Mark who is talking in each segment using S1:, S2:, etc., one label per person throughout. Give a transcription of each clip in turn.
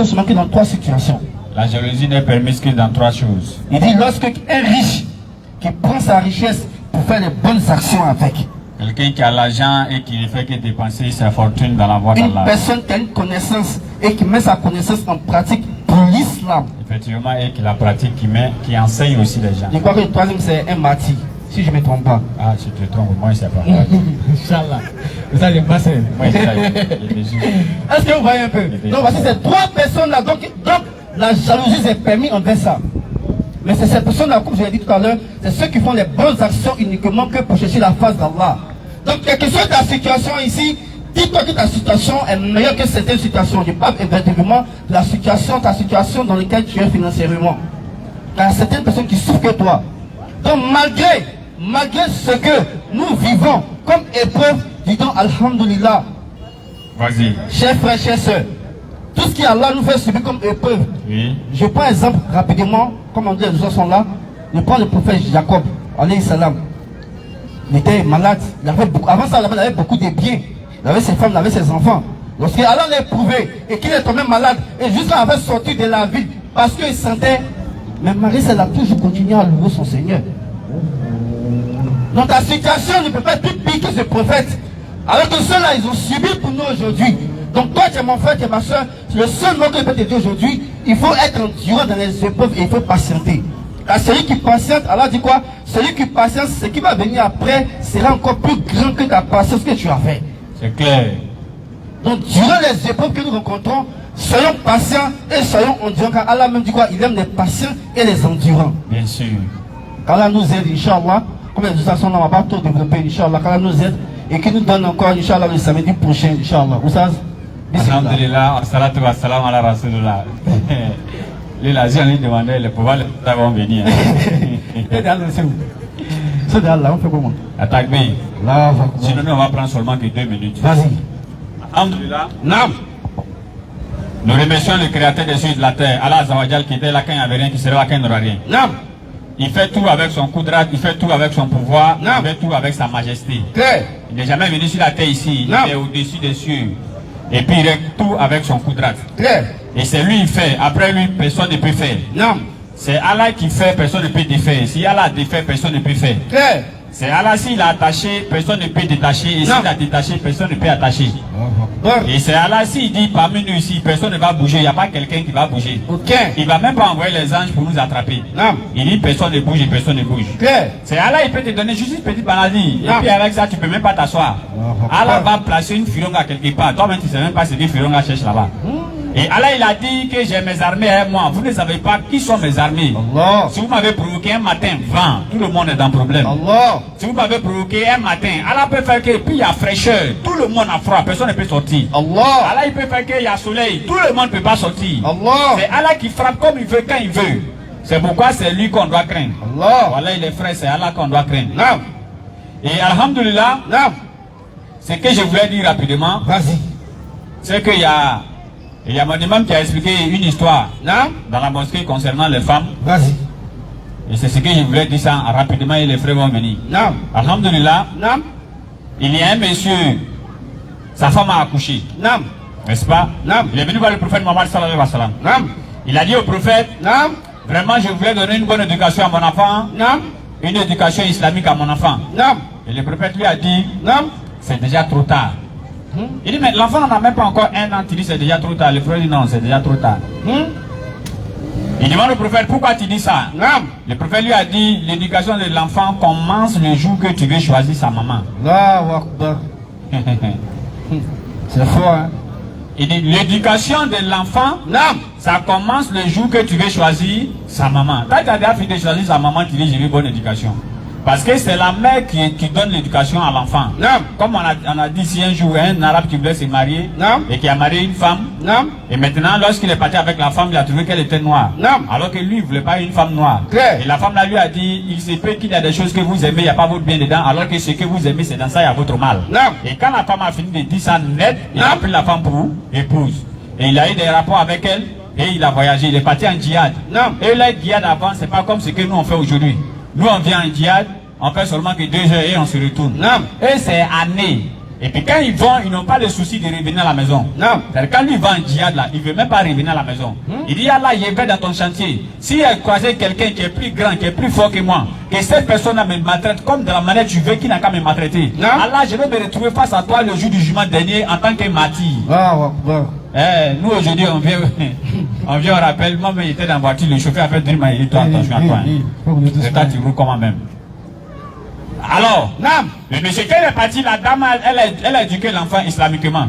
S1: seulement que dans 3 situations.
S2: La jalousie n'est permise que dans 3 choses.
S1: Il dit lorsque un riche qui prend sa richesse pour faire les bonnes actions avec.
S2: Quelqu'un qui a l'argent et qui ne fait que dépenser sa fortune dans la voie d'Allah.
S1: Une personne qui a une connaissance et qui met sa connaissance en pratique pour l'islam.
S2: Effectivement, et qui la pratique, qui enseigne aussi les gens.
S1: Je crois que le troisième c'est un martyr, si je ne me trompe pas.
S2: Ah, si tu te trompes, moi je ne sais pas.
S1: Inch'Allah. Vous allez passer.
S2: Moi je sais.
S1: Est-ce que vous voyez un peu? Donc voici ces 3 personnes là. Donc la jalousie c'est permis envers ça. Mais c'est ces personnes-là, comme je l'ai dit tout à l'heure, c'est ceux qui font les bonnes actions uniquement que pour chercher la face d'Allah. Donc, quelle que soit ta situation ici, dis-toi que ta situation est meilleure que certaines situations. Je parle effectivement de ta situation dans laquelle tu es financièrement. Il y a certaines personnes qui souffrent que toi. Donc, malgré ce que nous vivons comme épreuve, disons Alhamdulillah.
S2: Vas-y.
S1: Chers frères, chers sœurs, tout ce Allah nous fait subir comme épreuve.
S2: Oui.
S1: Je prends un exemple rapidement, comme on dit, les gens sont là. Je prends le prophète Jacob, alayhi salam. Il était malade. Avant ça, il avait beaucoup de biens. Il avait ses femmes, il avait ses enfants. Lorsque Allah l'a éprouvé et qu'il est tombé malade, et jusqu'à avait sorti de la ville, parce qu'il sentait, mais Marie, elle a toujours continué à louer son Seigneur. Donc ta situation ne peut pas être plus pire que ce prophète. Alors que ceux-là, ils ont subi pour nous aujourd'hui. Donc toi, tu es mon frère, tu es ma soeur, le seul mot que je peux te dire aujourd'hui, il faut être endurant dans les épreuves et il faut patienter. Car celui qui patiente, Allah dit quoi? Celui qui patiente, ce qui va venir après sera encore plus grand que ta patience que tu as fait.
S2: C'est clair.
S1: Donc durant les épreuves que nous rencontrons, soyons patients et soyons endurants. Car Allah même dit quoi? Il aime les patients et les endurants.
S2: Bien sûr.
S1: Qu'Allah nous aide, Inch'Allah. Comme les illustrations, on ne va pas tout développer, Inch'Allah. Qu'Allah nous aide et qu'il nous donne encore, Inch'Allah, le samedi prochain, Inch'Allah. Oustaz?
S2: Alhamdulillah, salatu wa salam ala rasulullah. Les Asiens lui demandaient, les pouvoirs vont venir.
S1: C'est d'Allah, on fait comment?
S2: Attaque B. Sinon, on va prendre seulement que 2 minutes.
S1: Vas-y.
S2: Alhamdulillah.
S1: Nam.
S2: Nous remercions le créateur des cieux et de la terre, Allah Azawajal, qui était là quand il n'y avait rien, qui sera là quand il n'y aura rien.
S1: Nam.
S2: Il fait tout avec son coup de droit, il fait tout avec son pouvoir,
S1: Nam.
S2: il fait tout avec sa majesté.
S1: Claire.
S2: Il n'est jamais venu sur la terre ici,
S1: Nam.
S2: il est au-dessus des cieux. Et puis il règle tout avec son coup de droit.
S1: Claire.
S2: Et c'est lui qui fait, après lui, personne ne peut faire.
S1: Nam.
S2: C'est Allah qui fait, personne ne peut défaire. Si Allah a défait, personne ne peut faire.
S1: Claire.
S2: C'est Allah, s'il a attaché, personne ne peut détacher. Et s'il a détaché, personne ne peut attacher. Et c'est Allah, s'il dit parmi nous ici, personne ne va bouger, il n'y a pas quelqu'un qui va bouger.
S1: Okay.
S2: Il ne va même pas envoyer les anges pour nous attraper.
S1: Non.
S2: Il dit personne ne bouge et personne ne bouge.
S1: Claire.
S2: C'est Allah, il peut te donner juste une petite maladie. Et puis avec ça, tu ne peux même pas t'asseoir. Allah va placer une fironga quelque part. Toi-même, tu ne sais même pas ce que fironga cherche là-bas. Et Allah, il a dit que j'ai mes armées à moi. Vous ne savez pas qui sont mes armées.
S1: Allah.
S2: Si vous m'avez provoqué un matin, vent, tout le monde est dans le problème.
S1: Allah.
S2: Si vous m'avez provoqué un matin, Allah peut faire que puis il y a fraîcheur, tout le monde a froid, personne ne peut sortir.
S1: Allah.
S2: Allah, il peut faire qu'il y a soleil, tout le monde ne peut pas sortir.
S1: Allah.
S2: C'est Allah qui frappe comme il veut, quand il veut. C'est pourquoi c'est lui qu'on doit craindre.
S1: Allah.
S2: Voilà, les frères, c'est Allah qu'on doit craindre.
S1: Non.
S2: Et alhamdulillah,
S1: Non.
S2: ce que je voulais dire rapidement,
S1: Vas-y.
S2: c'est qu'il y a mon imam qui a expliqué une histoire
S1: Non.
S2: dans la mosquée concernant les femmes.
S1: Vas-y.
S2: Et c'est ce que je voulais dire ça rapidement et les frères vont venir.
S1: Non.
S2: Alhamdulillah,
S1: Non.
S2: il y a un monsieur, sa femme a accouché,
S1: Non.
S2: n'est-ce pas?
S1: Non.
S2: Il est venu voir le prophète Mohammed sallallahu alayhi wa sallam.
S1: Non.
S2: Il a dit au prophète,
S1: Non.
S2: vraiment je voulais donner une bonne éducation à mon enfant,
S1: Non.
S2: une éducation islamique à mon enfant.
S1: Non.
S2: Et le prophète lui a dit,
S1: Non.
S2: c'est déjà trop tard. Il dit, mais l'enfant n'a même pas encore 1 an, tu dis c'est déjà trop tard. Le frère dit non, c'est déjà trop tard. Il demande au prophète, pourquoi tu dis ça?
S1: Non.
S2: Le prophète lui a dit, l'éducation de l'enfant commence le jour que tu veux choisir sa maman.
S1: Allahu Akbar. C'est fort, hein?
S2: Il dit, l'éducation de l'enfant,
S1: Non.
S2: ça commence le jour que tu veux choisir sa maman. Quand tu as déjà fini de choisir sa maman, tu dis, je veux bonne éducation. Parce que c'est la mère qui donne l'éducation à l'enfant.
S1: Non.
S2: Comme on a dit ici un jour, un arabe qui voulait se marier,
S1: Non.
S2: et qui a marié une femme.
S1: Non.
S2: Et maintenant, lorsqu'il est parti avec la femme, il a trouvé qu'elle était noire.
S1: Non.
S2: Alors que lui, il ne voulait pas une femme noire.
S1: Claire.
S2: Et la femme là lui a dit, il se peut qu'il y a des choses que vous aimez, il n'y a pas votre bien dedans, alors que ce que vous aimez, c'est dans ça, il y a votre mal.
S1: Non.
S2: Et quand la femme a fini de dire ça net, il
S1: Non.
S2: a pris la femme pour épouse. Et il a eu des rapports avec elle, et il a voyagé, il est parti en djihad.
S1: Non.
S2: Et là, le djihad avant, c'est pas comme ce que nous on fait aujourd'hui. Nous on vient en djihad, on fait seulement que 2 heures et on se retourne.
S1: Non.
S2: Et c'est année. Et puis quand ils vont, ils n'ont pas le souci de revenir à la maison. Quand lui va en djihad là, il ne veut même pas revenir à la maison. Il dit, Allah, je vais dans ton chantier. Si il a croisé quelqu'un qui est plus grand, qui est plus fort que moi, que cette personne-là me maltraite comme de la manière que tu veux qu'il n'a qu'à me maltraiter. Allah, je vais me retrouver face à toi le jour du jugement dernier en tant que martyr. Nous aujourd'hui, on vient, on rappelle, moi, il était dans la voiture, le chauffeur a fait dire, il dit, toi, attention à toi. C'est toi, tu roules comment même. Alors, le monsieur, quand il est parti, la dame, elle a éduqué l'enfant islamiquement.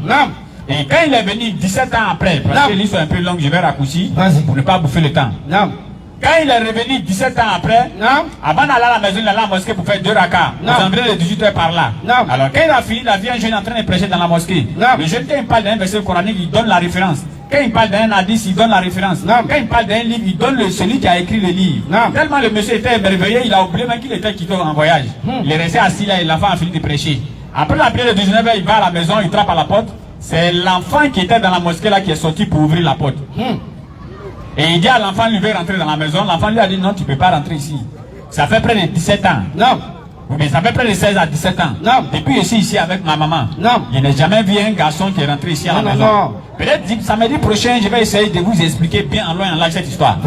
S2: Et quand il est venu 17 ans après, parce que l'histoire est un peu longue, je vais raccourcir pour ne pas bouffer le temps. Quand il est revenu 17 ans après, avant d'aller à la maison, il allait à la mosquée pour faire 2 rakas. Vous enverrez les 18 heures par là. Alors, quand il a fini, il a vu un jeune en train de prêcher dans la mosquée. Le jeune, quand il parle d'un verset coranique, il donne la référence. Quand il parle d'un hadith, il donne la référence. Quand il parle d'un livre, il donne celui qui a écrit le livre. Tellement le monsieur était émerveillé, il a oublié même qu'il était quitté en voyage. Il est resté assis là et l'enfant a fini de prêcher. Après la prière de 19h, il va à la maison, il frappe à la porte. C'est l'enfant qui était dans la mosquée là qui est sorti pour ouvrir la porte. Et il dit à l'enfant, lui veut rentrer dans la maison. L'enfant lui a dit, non, tu ne peux pas rentrer ici. Ça fait près de 17 ans. Mais ça fait près de 16 à 17 ans. Depuis je suis ici avec ma maman. Je n'ai jamais vu un garçon qui est rentré ici à la maison. Peut-être samedi prochain, je vais essayer de vous expliquer bien en loin en large cette histoire.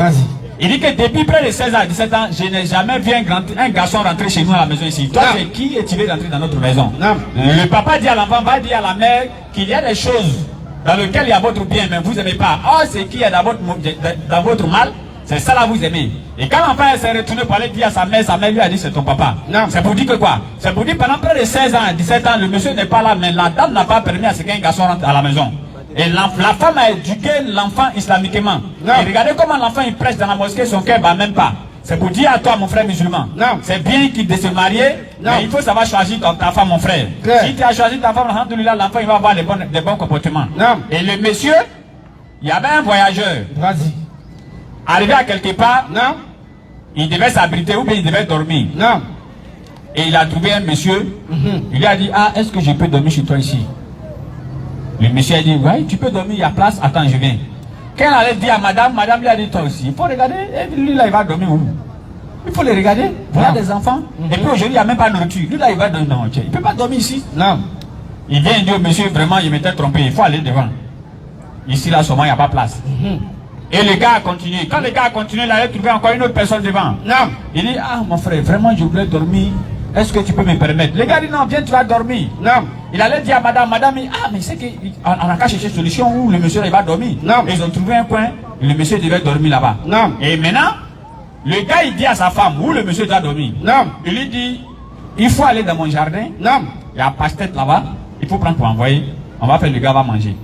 S2: Il dit que depuis près de 16 à 17 ans, je n'ai jamais vu un garçon rentrer chez nous à la maison ici. Toi, c'est qui et tu veux rentrer dans notre maison? Le papa dit à l'enfant, va dire à la mère qu'il y a des choses dans lesquelles il y a votre bien, mais vous n'aimez pas. Oh, c'est qui est dans votre mal? C'est ça là vous aimez. Et quand l'enfant s'est retourné pour aller dire à sa mère lui a dit c'est ton papa. C'est pour dire que quoi? C'est pour dire pendant près de 16 ans, 17 ans, le monsieur n'est pas là, mais la dame n'a pas permis à ce qu'un garçon rentre à la maison. Et la femme a éduqué l'enfant islamiquement. Et regardez comment l'enfant il prêche dans la mosquée, son cœur ne bat même pas. C'est pour dire à toi, mon frère musulman, c'est bien de se marier, mais il faut savoir choisir ta femme, mon frère. Si tu as choisi ta femme, alhamdoulilah, l'enfant il va avoir des bons comportements. Et le monsieur, il y avait un voyageur. Arrivé à quelque part, il devait s'abriter ou bien il devait dormir. Et il a trouvé un monsieur, il lui a dit, ah, est-ce que je peux dormir chez toi ici? Le monsieur a dit, oui, tu peux dormir, il y a place, attends, je viens. Quand elle allait dire à madame lui a dit, toi aussi, il faut regarder, lui là, il va dormir où? Il faut le regarder, voilà des enfants. Et puis aujourd'hui, il n'y a même pas de nourriture. Lui là, il va dormir, non, il ne peut pas dormir ici. Il vient dire au monsieur, vraiment, il m'était trompé, il faut aller devant. Ici, là, seulement, il n'y a pas place. Et le gars a continué. Quand le gars a continué, il allait trouver encore une autre personne devant. Il dit, ah, mon frère, vraiment, je voulais dormir. Est-ce que tu peux me permettre? Le gars dit, non, viens, tu vas dormir. Il allait dire à madame, ah, mais c'est qu'on a qu'à chercher une solution où le monsieur il va dormir. Et ils ont trouvé un coin, et le monsieur devait dormir là-bas. Et maintenant, le gars il dit à sa femme où le monsieur doit dormir. Il lui dit, il faut aller dans mon jardin. Il y a un passe-tête là-bas, il faut prendre pour envoyer. On va faire, le gars va manger.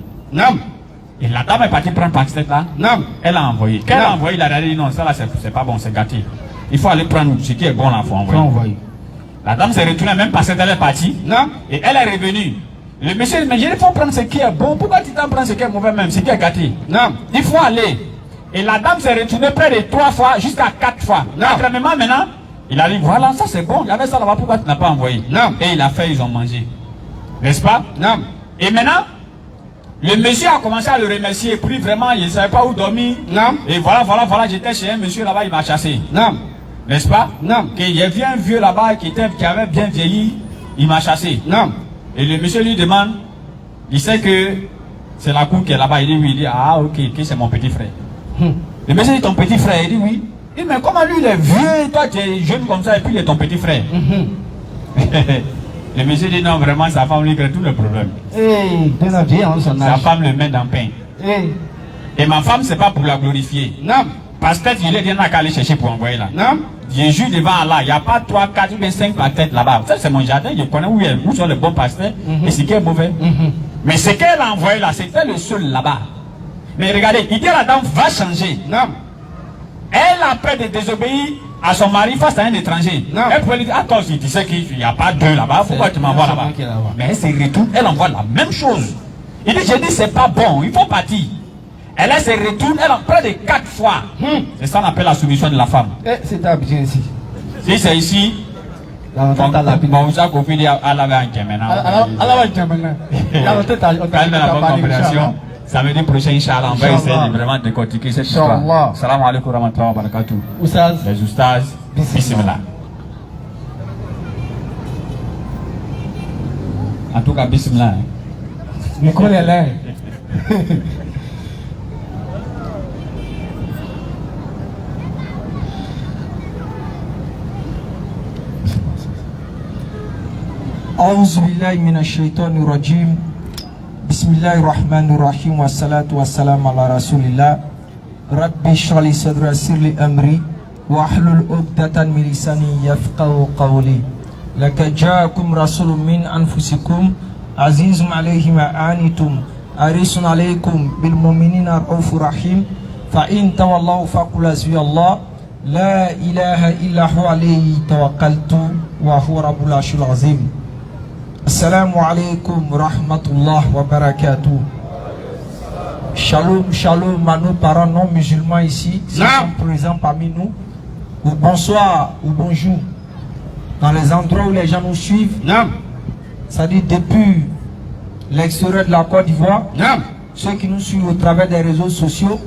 S2: Et la dame est partie prendre passe-tête là. Elle a envoyé. Quand elle a envoyé, il a dit, non, ça là c'est pas bon, c'est gâté. Il faut aller prendre ce qui est bon là, il faut envoyer. La dame s'est retournée, même parce qu'elle est partie. Et elle est revenue. Le monsieur dit, mais il faut prendre ce qui est bon. Pourquoi tu t'en prends ce qui est mauvais même, ce qui est gâté? Il faut aller. Et la dame s'est retournée près de 3 fois, jusqu'à 4 fois. Naturellement, maintenant, il a dit, voilà, ça c'est bon. Il y avait ça là-bas, pourquoi tu n'as pas envoyé? Et il a fait, ils ont mangé. N'est-ce pas? Et maintenant, le monsieur a commencé à le remercier. Et puis vraiment, il ne savait pas où dormir. Et voilà, j'étais chez un monsieur là-bas, il m'a chassé. N'est-ce pas? Qu'il y avait un vieux là-bas qui avait bien vieilli, il m'a chassé. Et le monsieur lui demande, il sait que c'est la cour qui est là-bas. Il dit oui, il dit, ah ok, c'est mon petit frère. Le monsieur dit, ton petit frère? Il dit oui. Il dit, mais comment lui il est vieux, toi tu es jeune comme ça et puis il est ton petit frère? Le monsieur dit non, vraiment sa femme lui crée tous les problèmes. Sa femme le met dans le pain. Et ma femme, c'est pas pour la glorifier. Parce que je l'ai dit, n'a qu'à aller chercher pour envoyer là. Je jure devant Allah, il n'y a pas 3, 4 ou 5 pastèques là-bas. Ça, c'est mon jardin, je connais où sont les bons pastèques et ce qui est mauvais. Mais ce qu'elle a envoyé là, c'était le seul là-bas. Mais regardez, il dit la dame va changer. Elle a peur de désobéir à son mari face à un étranger. Elle pouvait lui dire, attends, si tu sais qu'il n'y a pas deux là-bas, pourquoi tu m'envoies là-bas? Mais elle se retourne, elle envoie la même chose. Il dit, je dis, c'est pas bon, il faut partir. Elle se retourne, elle en près de 4 fois. C'est ça qu'on appelle la soumission de la femme.
S1: C'est habitué ici.
S2: Si c'est ici, bon, ça qu'on fait à la vague maintenant. Samedi prochain, Inch'Allah, on va essayer de vraiment décortiquer cette histoire. Salam alaikum wa rahmatullahi wa barakatuh. Les oustaz, bismillah. En tout cas, bismillah.
S3: Micro est là. أعوذ بالله من الشيطان الرجيم بسم الله الرحمن الرحيم والصلاة والسلام على رسول الله ربي اشرح لي صدري ويسر لي أمري واحلل عقدة من لساني يفقهوا قولي لك جاءكم رسول من أنفسكم عزيز عليه ما عنتم حريص عليكم بالمؤمنين رؤوف رحيم فإن تولوا فقل حسبي الله لا إله إلا هو عليه توكلت وهو رب العرش العظيم. Assalamu alaikum rahmatullah wa barakatuh. Shalom, shalom à nos parents non musulmans ici, qui sont présents parmi nous. Ou bonsoir ou bonjour. Dans les endroits où les gens nous suivent, c'est-à-dire depuis l'extérieur de la Côte d'Ivoire, ceux qui nous suivent au travers des réseaux sociaux,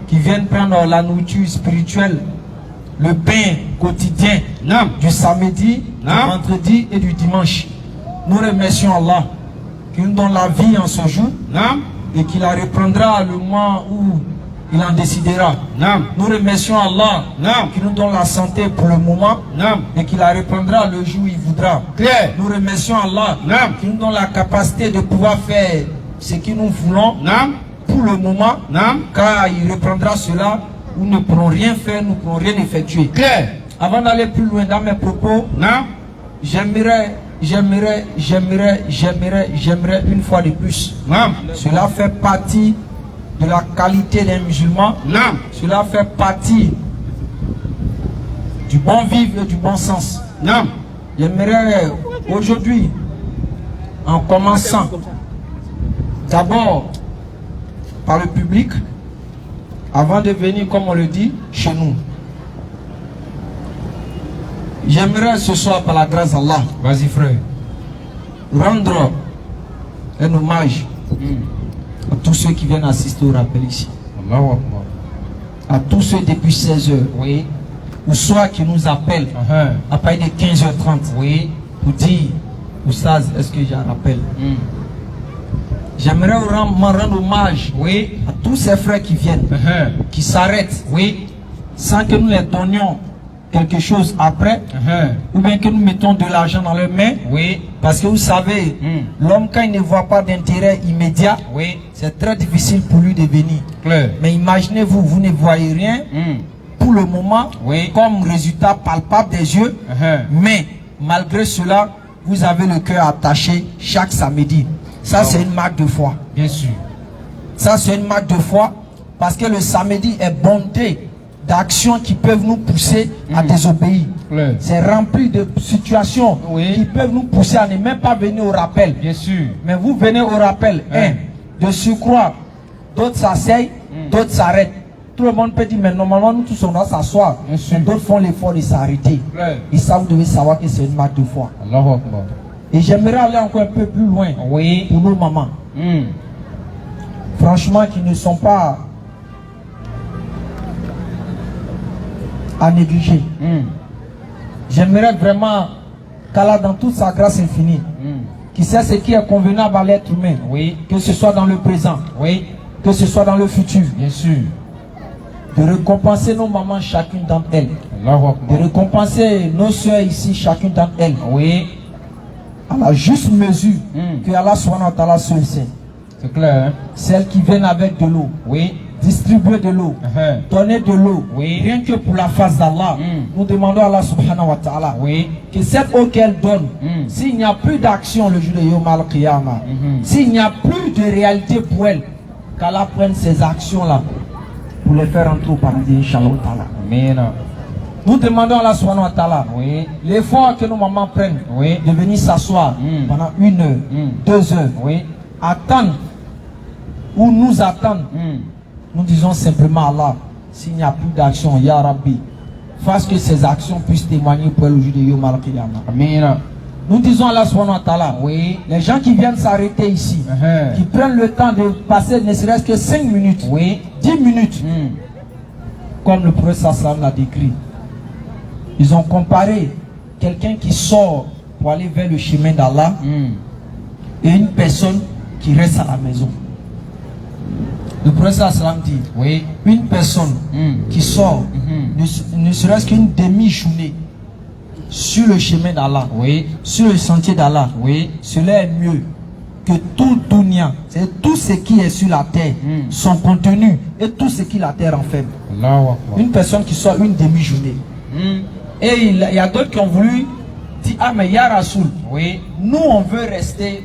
S3: qui viennent prendre la nourriture spirituelle, le pain quotidien du samedi, du vendredi et du dimanche. Nous remercions Allah qui nous donne la vie en ce jour et qui la reprendra le mois où il en décidera. Nous remercions Allah qui nous donne la santé pour le moment et qui la reprendra le jour où il voudra. Nous remercions Allah qui nous donne la capacité de pouvoir faire ce que nous voulons pour le moment, car il reprendra cela où nous ne pourrons rien faire, nous ne pourrons rien effectuer. Avant d'aller plus loin dans mes propos, j'aimerais une fois de plus. Cela fait partie de la qualité des musulmans. Cela fait partie du bon vivre et du bon sens. J'aimerais aujourd'hui, en commençant d'abord par le public, avant de venir, comme on le dit, chez nous. J'aimerais ce soir, par la grâce d'Allah, vas-y frère, rendre un hommage à tous ceux qui viennent assister au rappel ici. À tous ceux depuis 16h, ou soit qui nous appellent à partir de 15h30, pour dire, Oustaz, est-ce que j'ai un rappel? J'aimerais m'en rendre hommage à tous ces frères qui viennent, qui s'arrêtent, sans que nous les donnions quelque chose après, ou bien que nous mettons de l'argent dans leurs mains, parce que vous savez, l'homme quand il ne voit pas d'intérêt immédiat, c'est très difficile pour lui de venir. Mais imaginez-vous, vous ne voyez rien pour le moment, comme résultat palpable des yeux, mais malgré cela, vous avez le cœur attaché chaque samedi. Ça c'est une marque de foi. Bien sûr. Ça c'est une marque de foi, parce que le samedi est bondé d'actions qui peuvent nous pousser à désobéir. C'est rempli de situations qui peuvent nous pousser à ne même pas venir au rappel. Bien sûr. Mais vous venez au rappel, de surcroît, d'autres s'asseyent, d'autres s'arrêtent. Tout le monde peut dire, mais normalement nous tous on doit s'asseoir. D'autres font l'effort de s'arrêter. Et ça vous devez savoir que c'est une marque de foi. Et j'aimerais aller encore un peu plus loin pour nos mamans. Franchement, qui ne sont pas à négliger. J'aimerais vraiment qu'Allah dans toute sa grâce infinie, qui sait ce qui est convenable à l'être humain, que ce soit dans le présent, que ce soit dans le futur, bien sûr, de récompenser nos mamans chacune d'entre elles, de récompenser nos soeurs ici chacune d'entre elles, à la juste mesure que Allah subhanahu wa ta'ala seul sait. C'est clair, hein? Celles qui viennent avec de l'eau, distribuer de l'eau, donner de l'eau, rien que pour la face d'Allah, nous demandons à Allah subhanahu wa ta'ala que cette eau qu'elle donne, s'il n'y a plus d'action le jour de Yom al-Qiyamah, s'il n'y a plus de réalité pour elle, qu'Allah prenne ces actions-là pour les faire entrer au paradis, Inch'Allah ta'ala. Amen. Nous demandons à Allah subhanahu wa ta'ala l'effort que nos mamans prennent de venir s'asseoir pendant 1 heure, 2 heures, attendre ou nous attendre. Nous disons simplement à Allah, s'il n'y a plus d'action, Ya Rabbi, fasse que ces actions puissent témoigner pour le jour de Yom al-Qiyamah. Amen. Nous disons à Allah subhanahu wa ta'ala, les gens qui viennent s'arrêter ici, qui prennent le temps de passer ne serait-ce que 5 minutes, 10 minutes, comme le prophète sallam l'a décrit. Ils ont comparé quelqu'un qui sort pour aller vers le chemin d'Allah et une personne qui reste à la maison. Le prophète sallam dit,
S4: Oui.
S3: une personne qui sort, ne serait-ce qu'une demi-journée sur le chemin d'Allah,
S4: Oui.
S3: sur le sentier d'Allah,
S4: Oui.
S3: cela est mieux que tout dunya, c'est tout ce qui est sur la terre, son contenu et tout ce qui la terre enferme.
S4: Allahu Akbar.
S3: Une personne qui sort une demi-journée. Et il y a d'autres qui ont voulu dire, ah mais ya Rasoul,
S4: Oui.
S3: nous on veut rester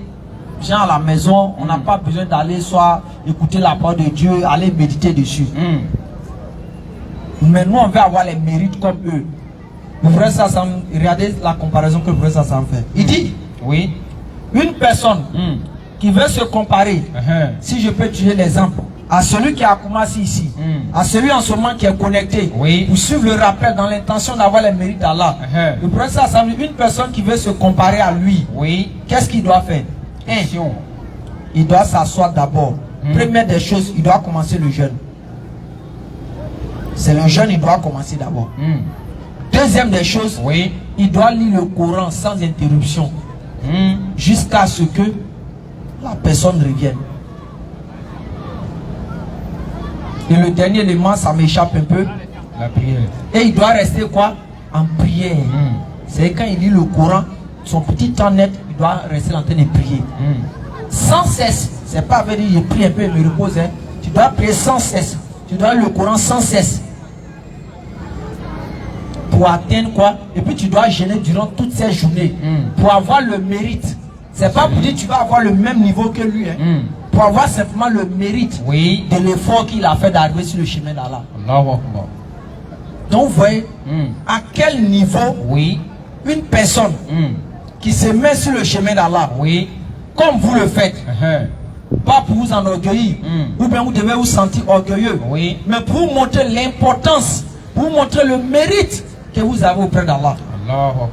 S3: genre à la maison, on n'a pas besoin d'aller soit écouter la parole de Dieu, aller méditer dessus. Mais nous on veut avoir les mérites comme eux. Le frère Sassam, regardez la comparaison que le frère Sassam fait. Il dit,
S4: Oui.
S3: une personne qui veut se comparer, si je peux utiliser l'exemple, à celui qui a commencé ici, à celui en ce moment qui est connecté,
S4: Oui.
S3: pour suivre le rappel dans l'intention d'avoir les mérites d'Allah. Le prophète Sassam dit, une personne qui veut se comparer à lui,
S4: Oui.
S3: qu'est-ce qu'il doit faire?
S4: Action.
S3: Il doit s'asseoir d'abord. Première des choses, il doit commencer le jeûne. C'est le jeûne, il doit commencer d'abord. Deuxième des choses,
S4: Oui.
S3: il doit lire le Coran sans interruption jusqu'à ce que la personne revienne. Et le dernier élément, ça m'échappe un peu.
S4: La prière.
S3: Et il doit rester quoi? En prière. C'est quand il lit le Coran, son petit temps net, il doit rester en train de prier. Sans cesse. C'est pas venir, il prie un peu et me repose. Hein. Tu dois prier sans cesse. Tu dois lire le Coran sans cesse. Pour atteindre quoi? Et puis tu dois jeûner durant toutes ces journées. Pour avoir le mérite. C'est pas pour dire que tu vas avoir le même niveau que lui. Hein. Pour avoir simplement le mérite
S4: Oui.
S3: de l'effort qu'il a fait d'arriver sur le chemin d'Allah.
S4: Allahu Akbar.
S3: Donc vous voyez à quel niveau
S4: Oui.
S3: une personne qui se met sur le chemin d'Allah,
S4: Oui.
S3: comme vous le faites, pas pour vous enorgueillir, ou bien vous devez vous sentir orgueilleux,
S4: Oui.
S3: mais pour vous montrer l'importance, pour vous montrer le mérite que vous avez auprès d'Allah.
S4: Allahu Akbar.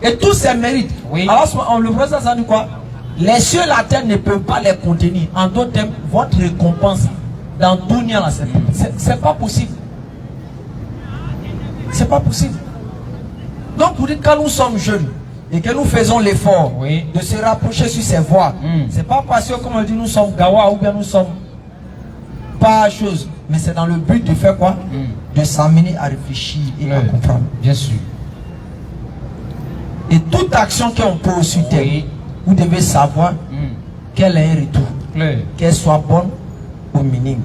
S3: Et tous ces mérites,
S4: Oui.
S3: alors on le voit ça dit quoi? Les cieux et la terre ne peuvent pas les contenir. En d'autres termes, votre récompense dans Dunya, là, c'est pas possible. C'est pas possible. Donc pour dire quand nous sommes jeunes et que nous faisons l'effort
S4: Oui.
S3: de se rapprocher sur ces voies, c'est pas parce que comme on dit nous sommes gawa ou bien nous sommes pas chose, mais c'est dans le but de faire quoi? De s'amener à réfléchir et à comprendre.
S4: Bien sûr.
S3: Et toute action qu'on peut aussi faire,
S4: Oui.
S3: vous devez savoir quel est un retour.
S4: Claire.
S3: Qu'elle soit bonne ou minime.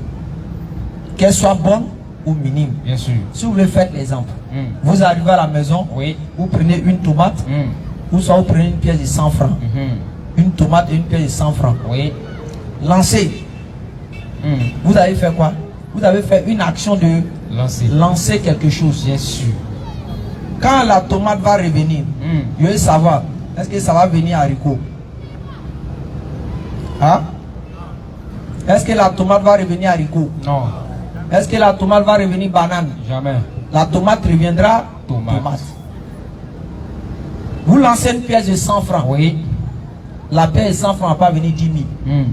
S3: Qu'elle soit bonne ou minime.
S4: Bien sûr.
S3: Si vous voulez faire l'exemple, vous arrivez à la maison,
S4: Oui.
S3: vous prenez une tomate, ou soit vous prenez une pièce de 100 francs. Une tomate et une pièce de 100 francs.
S4: Oui.
S3: Lancez. Vous avez fait quoi? Vous avez fait une action de lancer quelque chose.
S4: Bien sûr.
S3: Quand la tomate va revenir, je veux savoir, est-ce que ça va venir haricot? Hein? Est-ce que la tomate va revenir haricot?
S4: Non.
S3: Est-ce que la tomate va revenir banane?
S4: Jamais.
S3: La tomate reviendra
S4: Tomate.
S3: Vous lancez une pièce de 100 francs.
S4: Oui.
S3: La pièce de 100 francs ne va pas venir 10 000.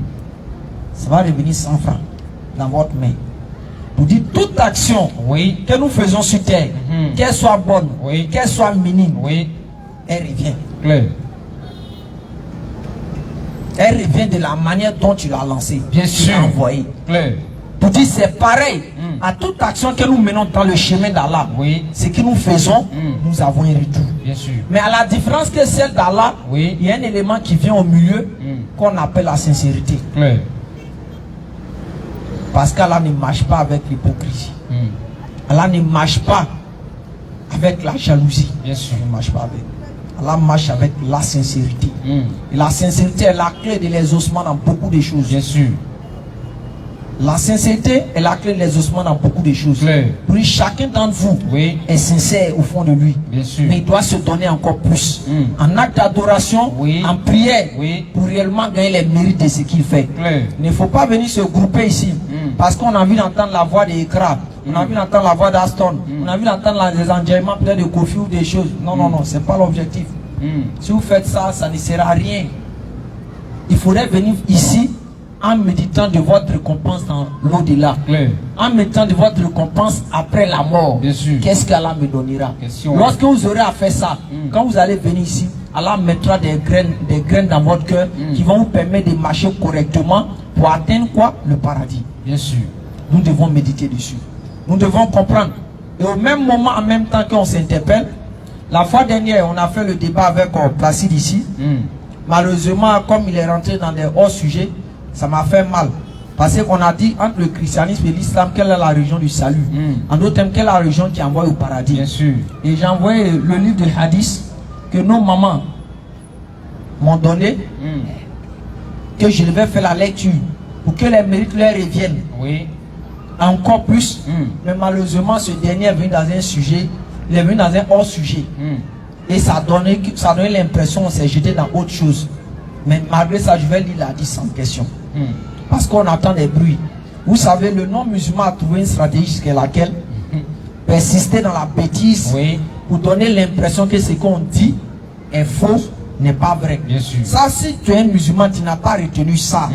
S3: Ça va revenir 100 francs dans votre main. Vous dites toute action
S4: Oui.
S3: que nous faisons sur terre, qu'elle soit bonne,
S4: Oui.
S3: qu'elle soit minime,
S4: Oui.
S3: elle revient.
S4: Claire.
S3: Elle revient de la manière dont tu l'as lancée.
S4: Bien
S3: tu
S4: sûr.
S3: l'as envoyée.
S4: Claire.
S3: Vous dites c'est pareil à toute action que nous menons dans le chemin d'Allah.
S4: Oui.
S3: Ce que nous faisons, nous avons un retour.
S4: Bien sûr.
S3: Mais à la différence que celle d'Allah,
S4: Oui.
S3: il y a un élément qui vient au milieu qu'on appelle la sincérité.
S4: Claire.
S3: Parce qu'Allah ne marche pas avec l'hypocrisie. Allah ne marche pas avec la jalousie.
S4: Bien sûr.
S3: Il ne marche pas avec. Allah marche avec la sincérité. Et la sincérité est la clé de l'exaucement dans beaucoup de choses.
S4: Bien sûr.
S3: La sincérité est la clé de l'exaucement dans beaucoup de choses.
S4: Claire.
S3: Puis chacun d'entre vous
S4: Oui.
S3: est sincère au fond de lui.
S4: Bien sûr.
S3: Mais il doit se donner encore plus. En acte d'adoration,
S4: Oui.
S3: en prière,
S4: Oui.
S3: pour réellement gagner les mérites de ce qu'il fait.
S4: Claire.
S3: Il ne faut pas venir se grouper ici parce qu'on a envie d'entendre la voix des Ekra, on a envie d'entendre la voix d'Aston, on a envie d'entendre les enjaillements peut-être de Kofi ou des choses. Non, non, non, c'est pas l'objectif. Si vous faites ça, ça ne sert à rien. Il faudrait venir ici en méditant de votre récompense dans l'au-delà.
S4: Claire.
S3: En méditant de votre récompense après la mort.
S4: Bien sûr.
S3: Qu'est-ce qu'Allah me donnera?
S4: Question.
S3: Lorsque vous aurez à faire ça, quand vous allez venir ici, Allah mettra des graines dans votre cœur qui vont vous permettre de marcher correctement pour atteindre quoi? Le paradis.
S4: Bien sûr.
S3: Nous devons méditer dessus. Nous devons comprendre. Et au même moment, en même temps qu'on s'interpelle, la fois dernière, on a fait le débat avec Placide ici. Malheureusement, comme il est rentré dans des hauts sujets, ça m'a fait mal. Parce qu'on a dit entre le christianisme et l'islam, quelle est la religion du salut? En d'autres termes, quelle est la religion qui envoie au paradis?
S4: Bien sûr.
S3: Et j'ai envoyé le livre de hadith que nos mamans m'ont donné, que je devais faire la lecture pour que les mérites leur reviennent.
S4: Oui.
S3: Encore plus. Mais malheureusement, ce dernier est venu dans un sujet, il est venu dans un hors sujet. Et ça donnait l'impression qu'on s'est jeté dans autre chose. Mais malgré ça, je vais lire la hadith sans question. Parce qu'on entend des bruits. Vous savez, le non-musulman a trouvé une stratégie qui est laquelle persister dans la bêtise pour donner l'impression que ce qu'on dit est faux, n'est pas vrai.
S4: Bien sûr.
S3: Ça, si tu es un musulman, tu n'as pas retenu ça,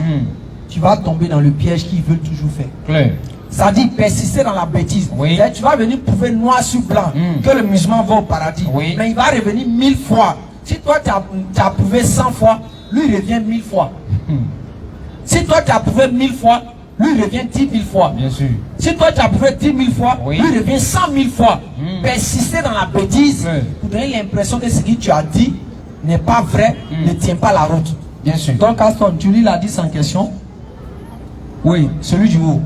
S3: tu vas tomber dans le piège qu'ils veulent toujours faire.
S4: Clair.
S3: Ça dit persister dans la bêtise. Tu vas venir prouver noir sur blanc que le musulman va au paradis. Mais il va revenir 1000 fois. Si toi tu as prouvé 100 fois, lui il revient 1000 fois. Si toi tu as prouvé 1000 fois, lui il revient 10 000 fois.
S4: Bien sûr.
S3: Si toi tu as prouvé 10 000 fois, lui il revient 100 000 fois. Persister dans la bêtise pour donner l'impression que ce que tu as dit n'est pas vrai, ne tient pas la route.
S4: Bien sûr.
S3: Donc Aston, tu lis la 10 en question. Oui, celui du haut.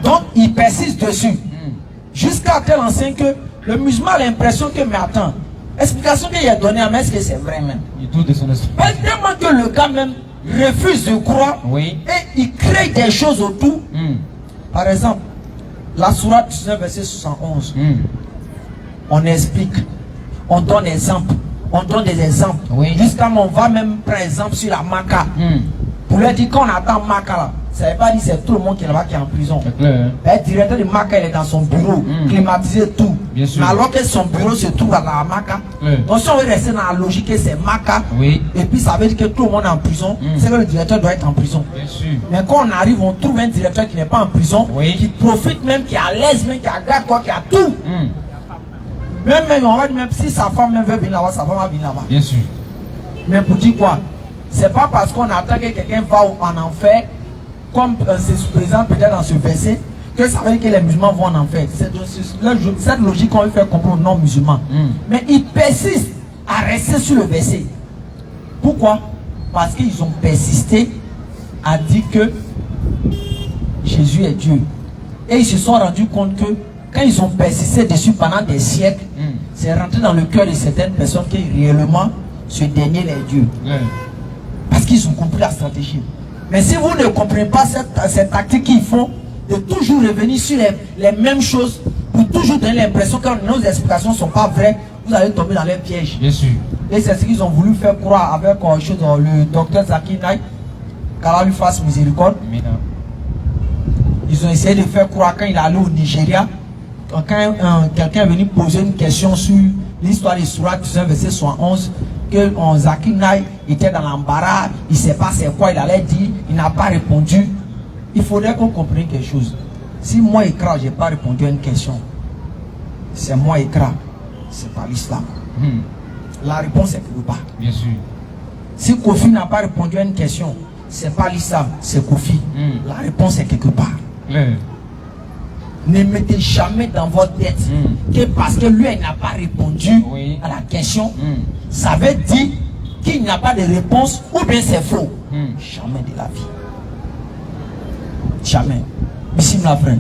S3: Donc, il persiste dessus. Jusqu'à tel enseigne que le musulman a l'impression que, mais attends, explication qu'il a donnée, mais est-ce que c'est vrai même?
S4: Il doute de son esprit.
S3: Tellement que le gars même refuse de croire et il crée des choses autour. Par exemple, la sourate 19, verset 71. On explique, on donne exemple, on donne des exemples. Jusqu'à on va même prendre exemple sur la Maca. Pour leur dire qu'on attend Maca là. Ça ne veut pas dire que c'est tout le monde qui est là-bas qui est en prison. Le directeur de Maca, il est dans son bureau, climatisé tout.
S4: Bien sûr.
S3: Mais alors que son bureau se trouve à la Maca. Donc si on veut rester dans la logique que c'est Maca, et puis ça veut dire que tout le monde est en prison, c'est que le directeur doit être en prison.
S4: Bien sûr.
S3: Mais quand on arrive, on trouve un directeur qui n'est pas en prison, qui profite même, qui est à l'aise même, qui a garde quoi, qui a tout. Même on va dire, même si sa femme même veut venir là-bas, sa femme va venir là-bas.
S4: Bien sûr.
S3: Mais pour dire quoi? C'est pas parce qu'on attend que quelqu'un va en enfer, comme c'est présent peut-être dans ce verset, que ça veut dire que les musulmans vont en enfer. C'est cette logique qu'on veut faire comprendre aux non-musulmans. Mais ils persistent à rester sur le verset. Pourquoi? Parce qu'ils ont persisté à dire que Jésus est Dieu. Et ils se sont rendus compte que quand ils ont persisté dessus pendant des siècles, c'est rentré dans le cœur de certaines personnes que réellement ce dernier est Dieu. Parce qu'ils ont compris la stratégie. Mais si vous ne comprenez pas cette tactique qu'ils font, de toujours revenir sur les mêmes choses, pour toujours donner l'impression que nos explications ne sont pas vraies, vous allez tomber dans les pièges.
S4: Bien sûr.
S3: Et c'est ce qu'ils ont voulu faire croire avec le docteur Zakir Naik, qu'Allah lui fasse miséricorde. Ils ont essayé de faire croire quand il est allé au Nigeria, quand quelqu'un est venu poser une question sur l'histoire des Surah 19, verset 71, que Zakir Naik était dans l'embarras, il ne sait pas c'est quoi, il allait dire, il n'a pas répondu. Il faudrait qu'on comprenne quelque chose. Si moi, Ikra, je n'ai pas répondu à une question, c'est moi, Ikra, c'est pas l'islam. La réponse est quelque part.
S4: Bien sûr.
S3: Si Kofi n'a pas répondu à une question, c'est pas l'islam, c'est Kofi. La réponse est quelque part. Ne mettez jamais dans votre tête que parce que lui il n'a pas répondu à la question, ça veut dire qu'il n'a pas de réponse ou bien c'est faux. Jamais de la vie. Jamais. Bismillah frère.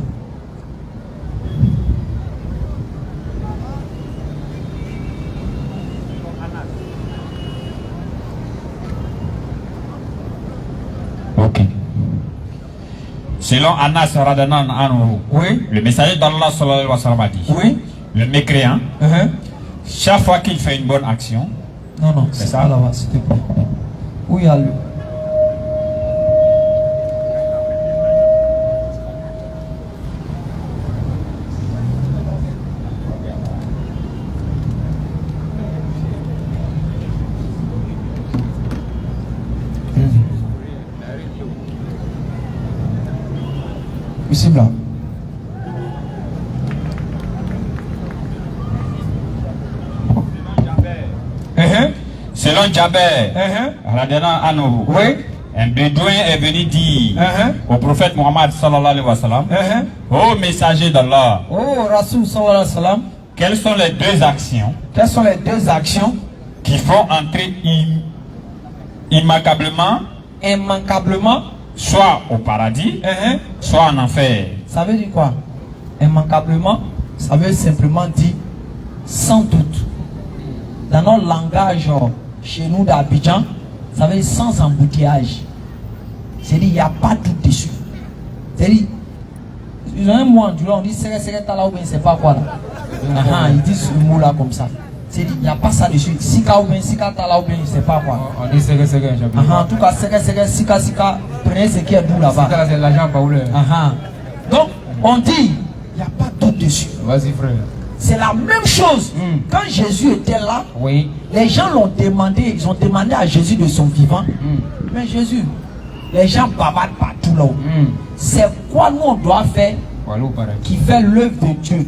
S2: Ok. Selon Anas Radanan Anhu, le messager d'Allah sallallahu alayhi wa sallam a dit, le mécréant, chaque fois qu'il fait une bonne action,
S3: non, c'est ça là-bas, s'il te plaît. Où il y a le... Bismillah.
S2: Selon Jabir, radiyallahu anhu,
S3: Oui.
S2: un bédouin est venu dire au prophète Muhammad sallallahu alayhi wa sallam, ô messager d'Allah,
S3: Oh, Rasoul sallallahu alayhi wa sallam.
S2: quelles sont les deux actions
S3: Quelles sont les deux actions
S2: qui font entrer immanquablement soit au paradis, soit en enfer?
S3: Ça veut dire quoi? Immanquablement, ça veut simplement dire sans doute. Dans notre langage, chez nous d'Abidjan, ça veut dire sans embouteillage. C'est-à-dire qu'il n'y a pas de doute dessus. C'est-à-dire, ils ont un mot en on dit c'est là ou bien c'est pas quoi là. Ils disent ce mot là comme ça. C'est-à-dire qu'il n'y a pas ça dessus. Sika ou bien sika là ou bien c'est pas quoi.
S4: On dit c'est
S3: En tout cas, sika, prenez ce qui est doux là-bas.
S4: c'est l'argent pas où le.
S3: Donc, on dit, il n'y a pas de doute dessus.
S4: Vas-y frère.
S3: C'est la même chose. Quand Jésus était là,
S4: Oui.
S3: les gens l'ont demandé, ils ont demandé à Jésus de son vivant. Mais Jésus, les gens bavardent partout là-haut. C'est quoi nous on doit faire
S4: Voilà au paradis.
S3: qui fait l'œuvre de Dieu?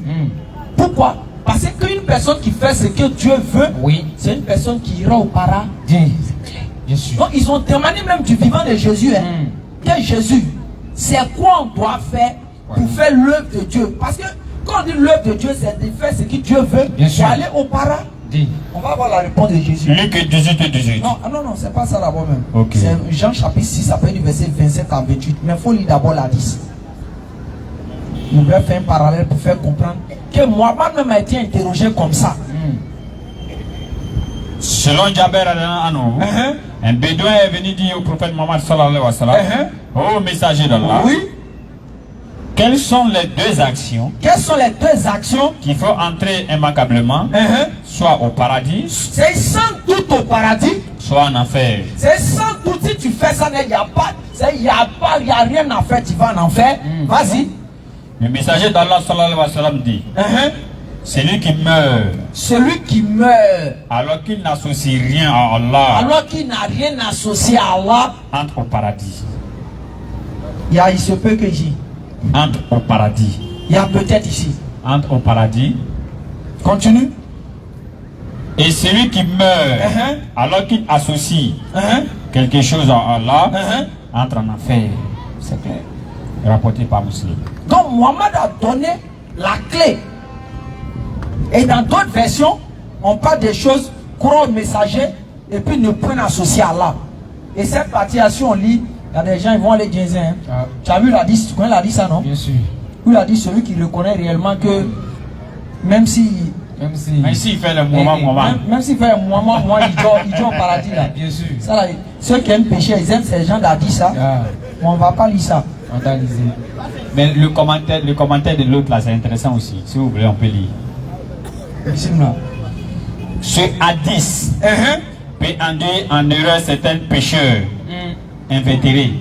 S3: Pourquoi? Parce qu'une personne qui fait ce que Dieu veut,
S4: Oui.
S3: c'est une personne qui ira au paradis.
S4: Bien sûr.
S3: Donc ils ont demandé même du vivant de Jésus. Que Jésus, c'est quoi on doit faire pour faire l'œuvre de Dieu? Parce que quand on dit l'œuvre de Dieu, c'est de faire ce que Dieu veut
S4: Bien sûr.
S3: pour aller au paradis. On va voir la réponse de Jésus.
S2: Luc 18 et 18.
S3: Non, c'est pas ça d'abord même.
S2: Ok.
S3: C'est Jean chapitre 6, après du verset 27 à 28. Mais il faut lire d'abord la 10. On va faire un parallèle pour faire comprendre que Mohamed même a été interrogé comme ça.
S2: Selon Jabir radiyallahu anhu, un bédouin est venu dire au prophète Muhammad sallallahu alayhi wa sallam, ô messager d'Allah,
S3: Oui.
S2: quelles sont les deux actions
S3: Quelles sont les deux actions?
S2: qu'il faut entrer immanquablement, soit au paradis,
S3: C'est sans doute au paradis.
S2: soit en enfer?
S3: C'est sans doute si tu fais ça, il n'y a pas, il n'y a rien à faire, tu vas en enfer. Vas-y.
S2: Le messager d'Allah sallallahu alayhi wa sallam dit, celui qui meurt
S3: Celui qui meurt
S2: alors qu'il n'associe rien à Allah
S3: alors qu'il n'a rien associé à Allah,
S2: entre au paradis.
S3: il se peut que j'y.
S2: Entre au paradis.
S3: Il y a peut-être ici.
S2: Entre au paradis.
S3: Continue.
S2: Et celui qui meurt alors qu'il associe quelque chose à Allah entre en enfer. C'est clair. Rapporté par Muslim.
S3: Donc Mohamed a donné la clé. Et dans d'autres versions, on parle des choses, croire au messager et puis ne point associer à Allah. Et cette partie-là, si on lit, il y a des gens, ils vont aller dire, tu as vu la dit, tu connais la dit ça, non?
S4: Bien sûr.
S3: Il a dit celui qui reconnaît réellement que même si
S2: Mais s'il fait le mouvement,
S3: même s'il fait un mouvement, il dort au paradis là.
S4: Bien sûr.
S3: Ça, là, ceux qui aiment pécher, ils aiment ces gens là dit ça. On ne va pas lire ça.
S4: On t'a lisé.
S2: Mais le commentaire de l'autre là, c'est intéressant aussi. Si vous voulez, on peut lire. Ce hadith peut induire en erreur certains pécheurs invétérés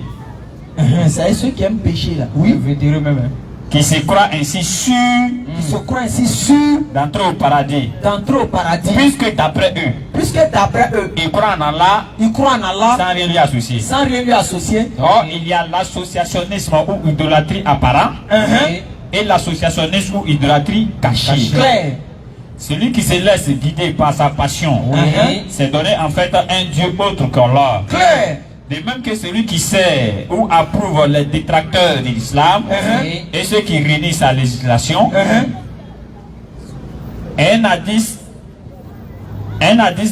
S3: C'est ceux qui aiment pécher là.
S4: Oui. Vétéré même.
S2: qui se croient ainsi sûrs
S3: Ils se croient ainsi sûrs
S2: d'entrer au paradis.
S3: d'entrer au paradis.
S2: Puisque d'après eux, ils croient en Allah
S3: ils croient en Allah
S2: sans rien lui associer.
S3: sans rien lui associer.
S2: Or, il y a l'associationnisme ou idolâtrie apparent et l'associationnisme ou idolâtrie cachée.
S3: Clair.
S2: Celui qui se laisse guider par sa passion, c'est donner en fait un Dieu autre qu'Allah.
S3: Clair.
S2: De même que celui qui sait ou approuve les détracteurs de l'islam et ceux qui réunissent sa législation, un hadith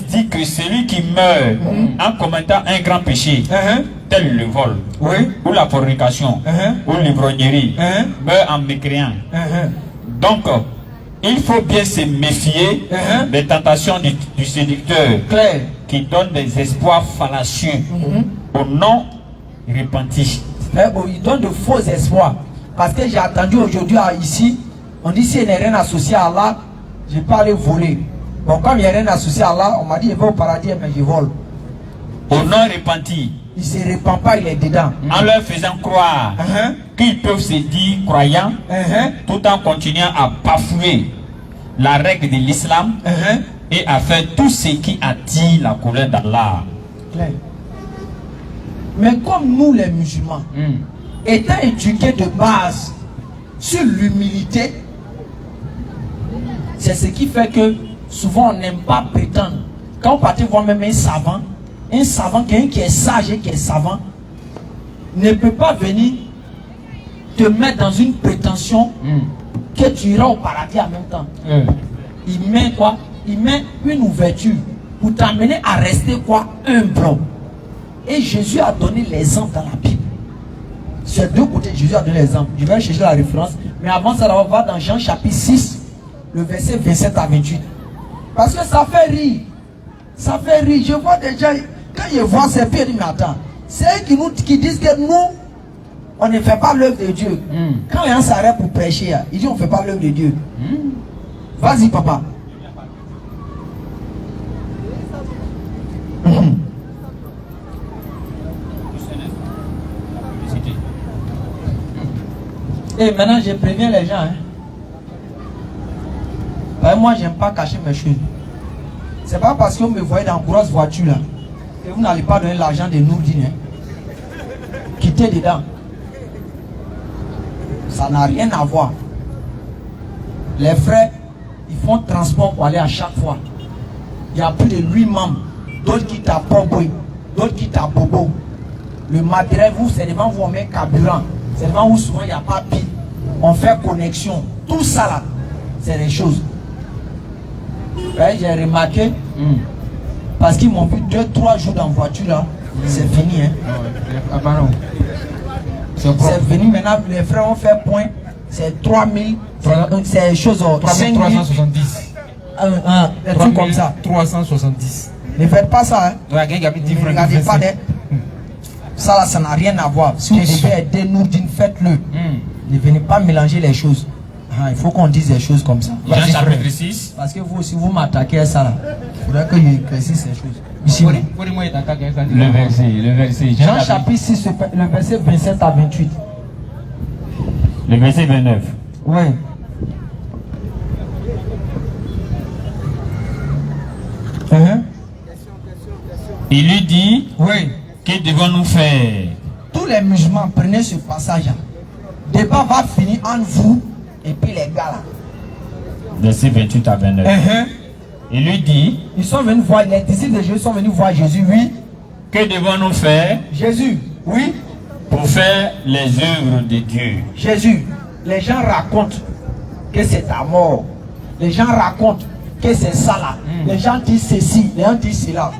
S2: dit que celui qui meurt en commettant un grand péché, tel le vol, ou la fornication, ou l'ivrognerie, meurt en mécréant. Donc, il faut bien se méfier des tentations du séducteur qui donne des espoirs fallacieux au non repenti.
S3: Il donne de faux espoirs. Parce que j'ai attendu aujourd'hui ici, on dit s'il n'y a rien associé à Allah, je ne vais pas aller voler. Bon, comme il n'y a rien associé à Allah, on m'a dit il va au paradis, mais je vole.
S2: Au non repenti.
S3: Il ne se répand pas, il est dedans.
S2: En leur faisant croire qu'ils peuvent se dire croyants tout en continuant à bafouer la règle de l'islam et à faire tout ce qui attire la colère d'Allah.
S3: Mais comme nous les musulmans, étant éduqués de base sur l'humilité, c'est ce qui fait que souvent on n'aime pas prétendre Quand vous partez voir même un savant, quelqu'un qui est sage et qui est savant, ne peut pas venir te mettre dans une prétention que tu iras au paradis en même temps. Il met quoi? Il met une ouverture pour t'amener à rester quoi? Humble. Et Jésus a donné l'exemple dans la Bible. Sur deux côtés, Jésus a donné l'exemple. Je vais chercher la référence. Mais avant ça, on va dans Jean chapitre 6, le verset 27 à 28. Parce que ça fait rire. Ça fait rire. Je vois des gens, quand ils voient ces pieds, ils disent, mais attends, c'est eux qui disent que nous, on ne fait pas l'œuvre de Dieu. Quand les gens s'arrêtent pour prêcher, ils disent on ne fait pas l'œuvre de Dieu. Vas-y, papa. Et maintenant, je préviens les gens. Moi, j'aime pas cacher mes choses. C'est pas parce que vous me voyez dans une grosse voiture là que vous n'allez pas donner l'argent de Nourdine. Quittez dedans. Ça n'a rien à voir. Les frères, ils font transport pour aller à chaque fois. Il y a plus de 8 membres. D'autres qui tapent Pomboy, d'autres qui tapent Bobo. Le matériel, vous, c'est devant vous, on met carburant. C'est devant vous, souvent, il n'y a pas de pile. On fait connexion. Tout ça là, c'est des choses. J'ai remarqué, parce qu'ils m'ont vu 2-3 jours dans la voiture là, c'est fini. C'est fini maintenant, les frères ont fait point. C'est 3000, c'est chose
S4: 370.
S3: Des trucs comme ça.
S4: 370.
S3: Ne faites pas ça. Hein.
S4: Ne
S3: regardez pas. Ça là, ça n'a rien à voir. Si vous devez aider Nourdine, faites-le. Ne venez pas mélanger les choses. Il faut qu'on dise des choses comme ça.
S2: Jean chapitre 6.
S3: Parce que vous aussi, vous m'attaquez à ça là. Il faudrait que je précise ces choses. Ici,
S4: le verset.
S3: Jean chapitre 6, le verset 27 à 28.
S2: Le verset 29.
S3: Oui.
S2: Il lui dit,
S3: oui.
S2: Que devons-nous faire?
S3: Tous les musulmans, prenez ce passage là. Le débat va finir entre vous et puis les gars là.
S2: Verset 28 à 29. Il lui dit,
S3: ils sont venus voir, les disciples de Jésus sont venus voir Jésus, oui.
S2: Que devons-nous faire?
S3: Jésus, oui.
S2: Pour faire les œuvres de Dieu.
S3: Jésus, les gens racontent que c'est ta mort. Les gens racontent que c'est ça là. Les gens disent ceci, les gens disent cela.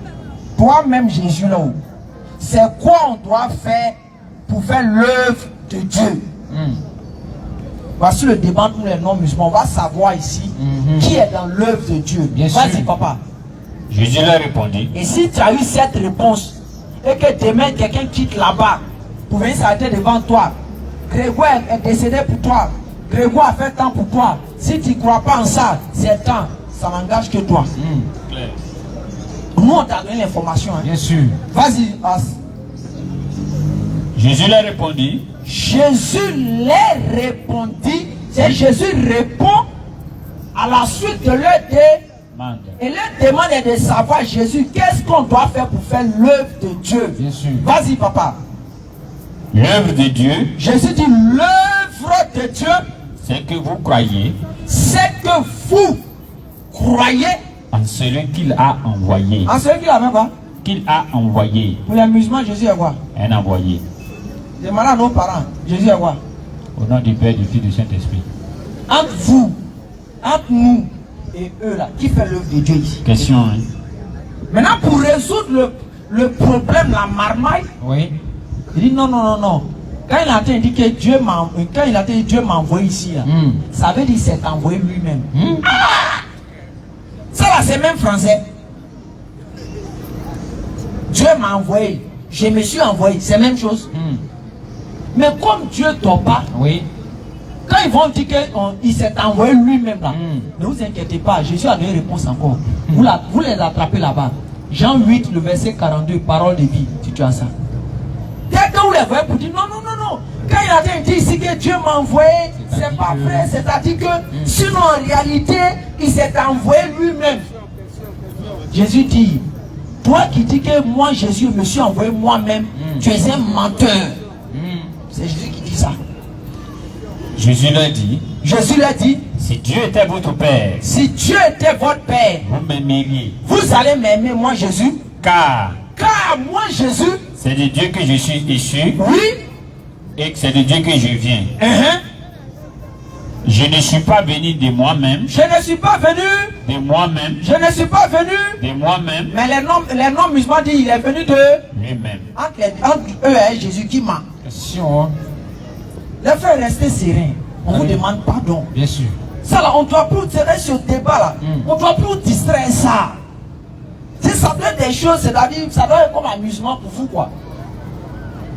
S3: Toi-même Jésus là, c'est quoi on doit faire pour faire l'œuvre de Dieu? Voici le débat pour les non-musulmans. On va savoir ici qui est dans l'œuvre de Dieu. Vas-y papa.
S2: Jésus leur répondit.
S3: Et si tu as eu cette réponse et que demain quelqu'un quitte là-bas pour venir s'arrêter devant toi, Grégoire est décédé pour toi, Grégoire a fait temps pour toi. Si tu ne crois pas en ça, c'est temps. Ça n'engage que toi. Nous on t'a donné l'information.
S4: Bien sûr.
S3: Vas-y, As.
S2: Jésus leur répondit.
S3: Jésus leur répondit. C'est Jésus répond à la suite de leur demande. Et leur demande est de savoir Jésus, qu'est-ce qu'on doit faire pour faire l'œuvre de Dieu?
S4: Bien sûr.
S3: Vas-y papa.
S2: L'œuvre de Dieu.
S3: Jésus dit l'œuvre de Dieu.
S2: C'est que vous croyez.
S3: C'est que vous croyez
S2: en celui qu'il a envoyé.
S3: En celui qu'il a même quoi?
S2: Qu'il a envoyé.
S3: Pour les musulmans, Jésus est quoi?
S2: Un envoyé.
S3: Demandez à nos parents, Jésus est quoi?
S2: Au nom du Père, du Fils et du Saint-Esprit.
S3: Entre vous, entre nous et eux là, qui fait l'œuvre de Dieu ici?
S2: Question, hein?
S3: Maintenant, pour résoudre le problème, la marmaille,
S4: oui.
S3: Il dit non. Quand il a dit que Dieu m'a envoyé ici, là, ça veut dire qu'il s'est envoyé lui-même. Ça là, c'est même français. Dieu m'a envoyé. Je me suis envoyé. C'est la même chose. Mais comme Dieu ne dort pas,
S4: oui.
S3: Quand ils vont dire qu'il s'est envoyé lui-même là, ne vous inquiétez pas, Jésus a donné réponse encore. Vous les attrapez là-bas. Jean 8, le verset 42, parole de vie, si tu as ça. Dès que vous les voyez pour dire non. Quand il a dit ici que Dieu m'a envoyé, c'est pas vrai. C'est-à-dire que sinon en réalité, il s'est envoyé lui-même. Jésus dit, toi qui dis que moi Jésus me suis envoyé moi-même, tu es un menteur. C'est Jésus qui dit ça.
S2: Jésus leur dit,
S5: si Dieu était votre Père,
S2: vous m'aimeriez.
S5: vous allez m'aimer, moi Jésus,
S2: Car
S5: moi Jésus,
S2: c'est de Dieu que je suis issu
S5: oui,
S2: et que c'est de Dieu que je viens. Je ne suis pas venu de moi-même,
S5: je ne suis pas venu,
S2: de moi-même,
S5: de moi-même, mais les noms musulmans disent il est venu de
S2: lui-même.
S5: entre eux et Jésus qui m'a.
S3: Question, hein.
S5: Les frères, restez sereins. On vous demande pardon.
S3: Bien sûr.
S5: Ça là, on ne doit plus tirer ce débat là. On ne doit plus distraire ça. Ça doit être des choses, c'est-à-dire, ça doit être comme amusement pour vous quoi.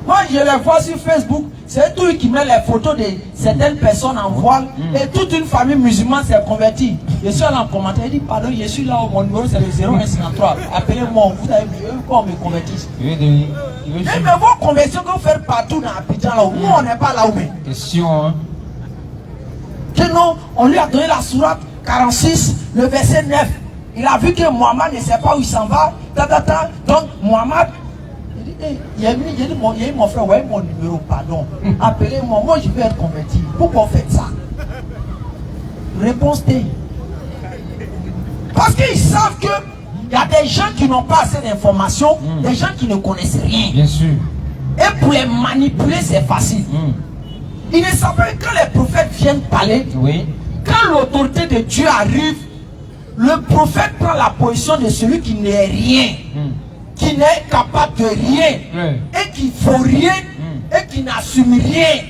S5: Moi, je les vois sur Facebook, c'est eux qui met les photos de certaines personnes en voile et toute une famille musulmane s'est convertie. Je suis allé en commentaire, il dit pardon, je suis là, mon numéro c'est le 0153. Appelez-moi, vous avez vu qu'on me convertisse. Mais vos conversions que vous faites partout dans Abidjan, là, nous on n'est pas là où même.
S3: Question, hein.
S5: Que non, on lui a donné la sourate 46, le verset 9. Il a vu que Mohamed ne sait pas où il s'en va. Donc Mohamed, il a dit mon frère, voyez mon numéro, pardon. Appelez-moi, moi je vais être converti. Pourquoi vous faites ça? Réponse D. Parce qu'ils savent que il y a des gens qui n'ont pas assez d'informations, des gens qui ne connaissent rien.
S3: Bien sûr.
S5: Et pour les manipuler, c'est facile. Ils ne savent pas que quand les prophètes viennent parler,
S3: Oui.
S5: quand l'autorité de Dieu arrive, le prophète prend la position de celui qui n'est rien, qui n'est capable de rien, et qui ne faut rien, et qui n'assume rien.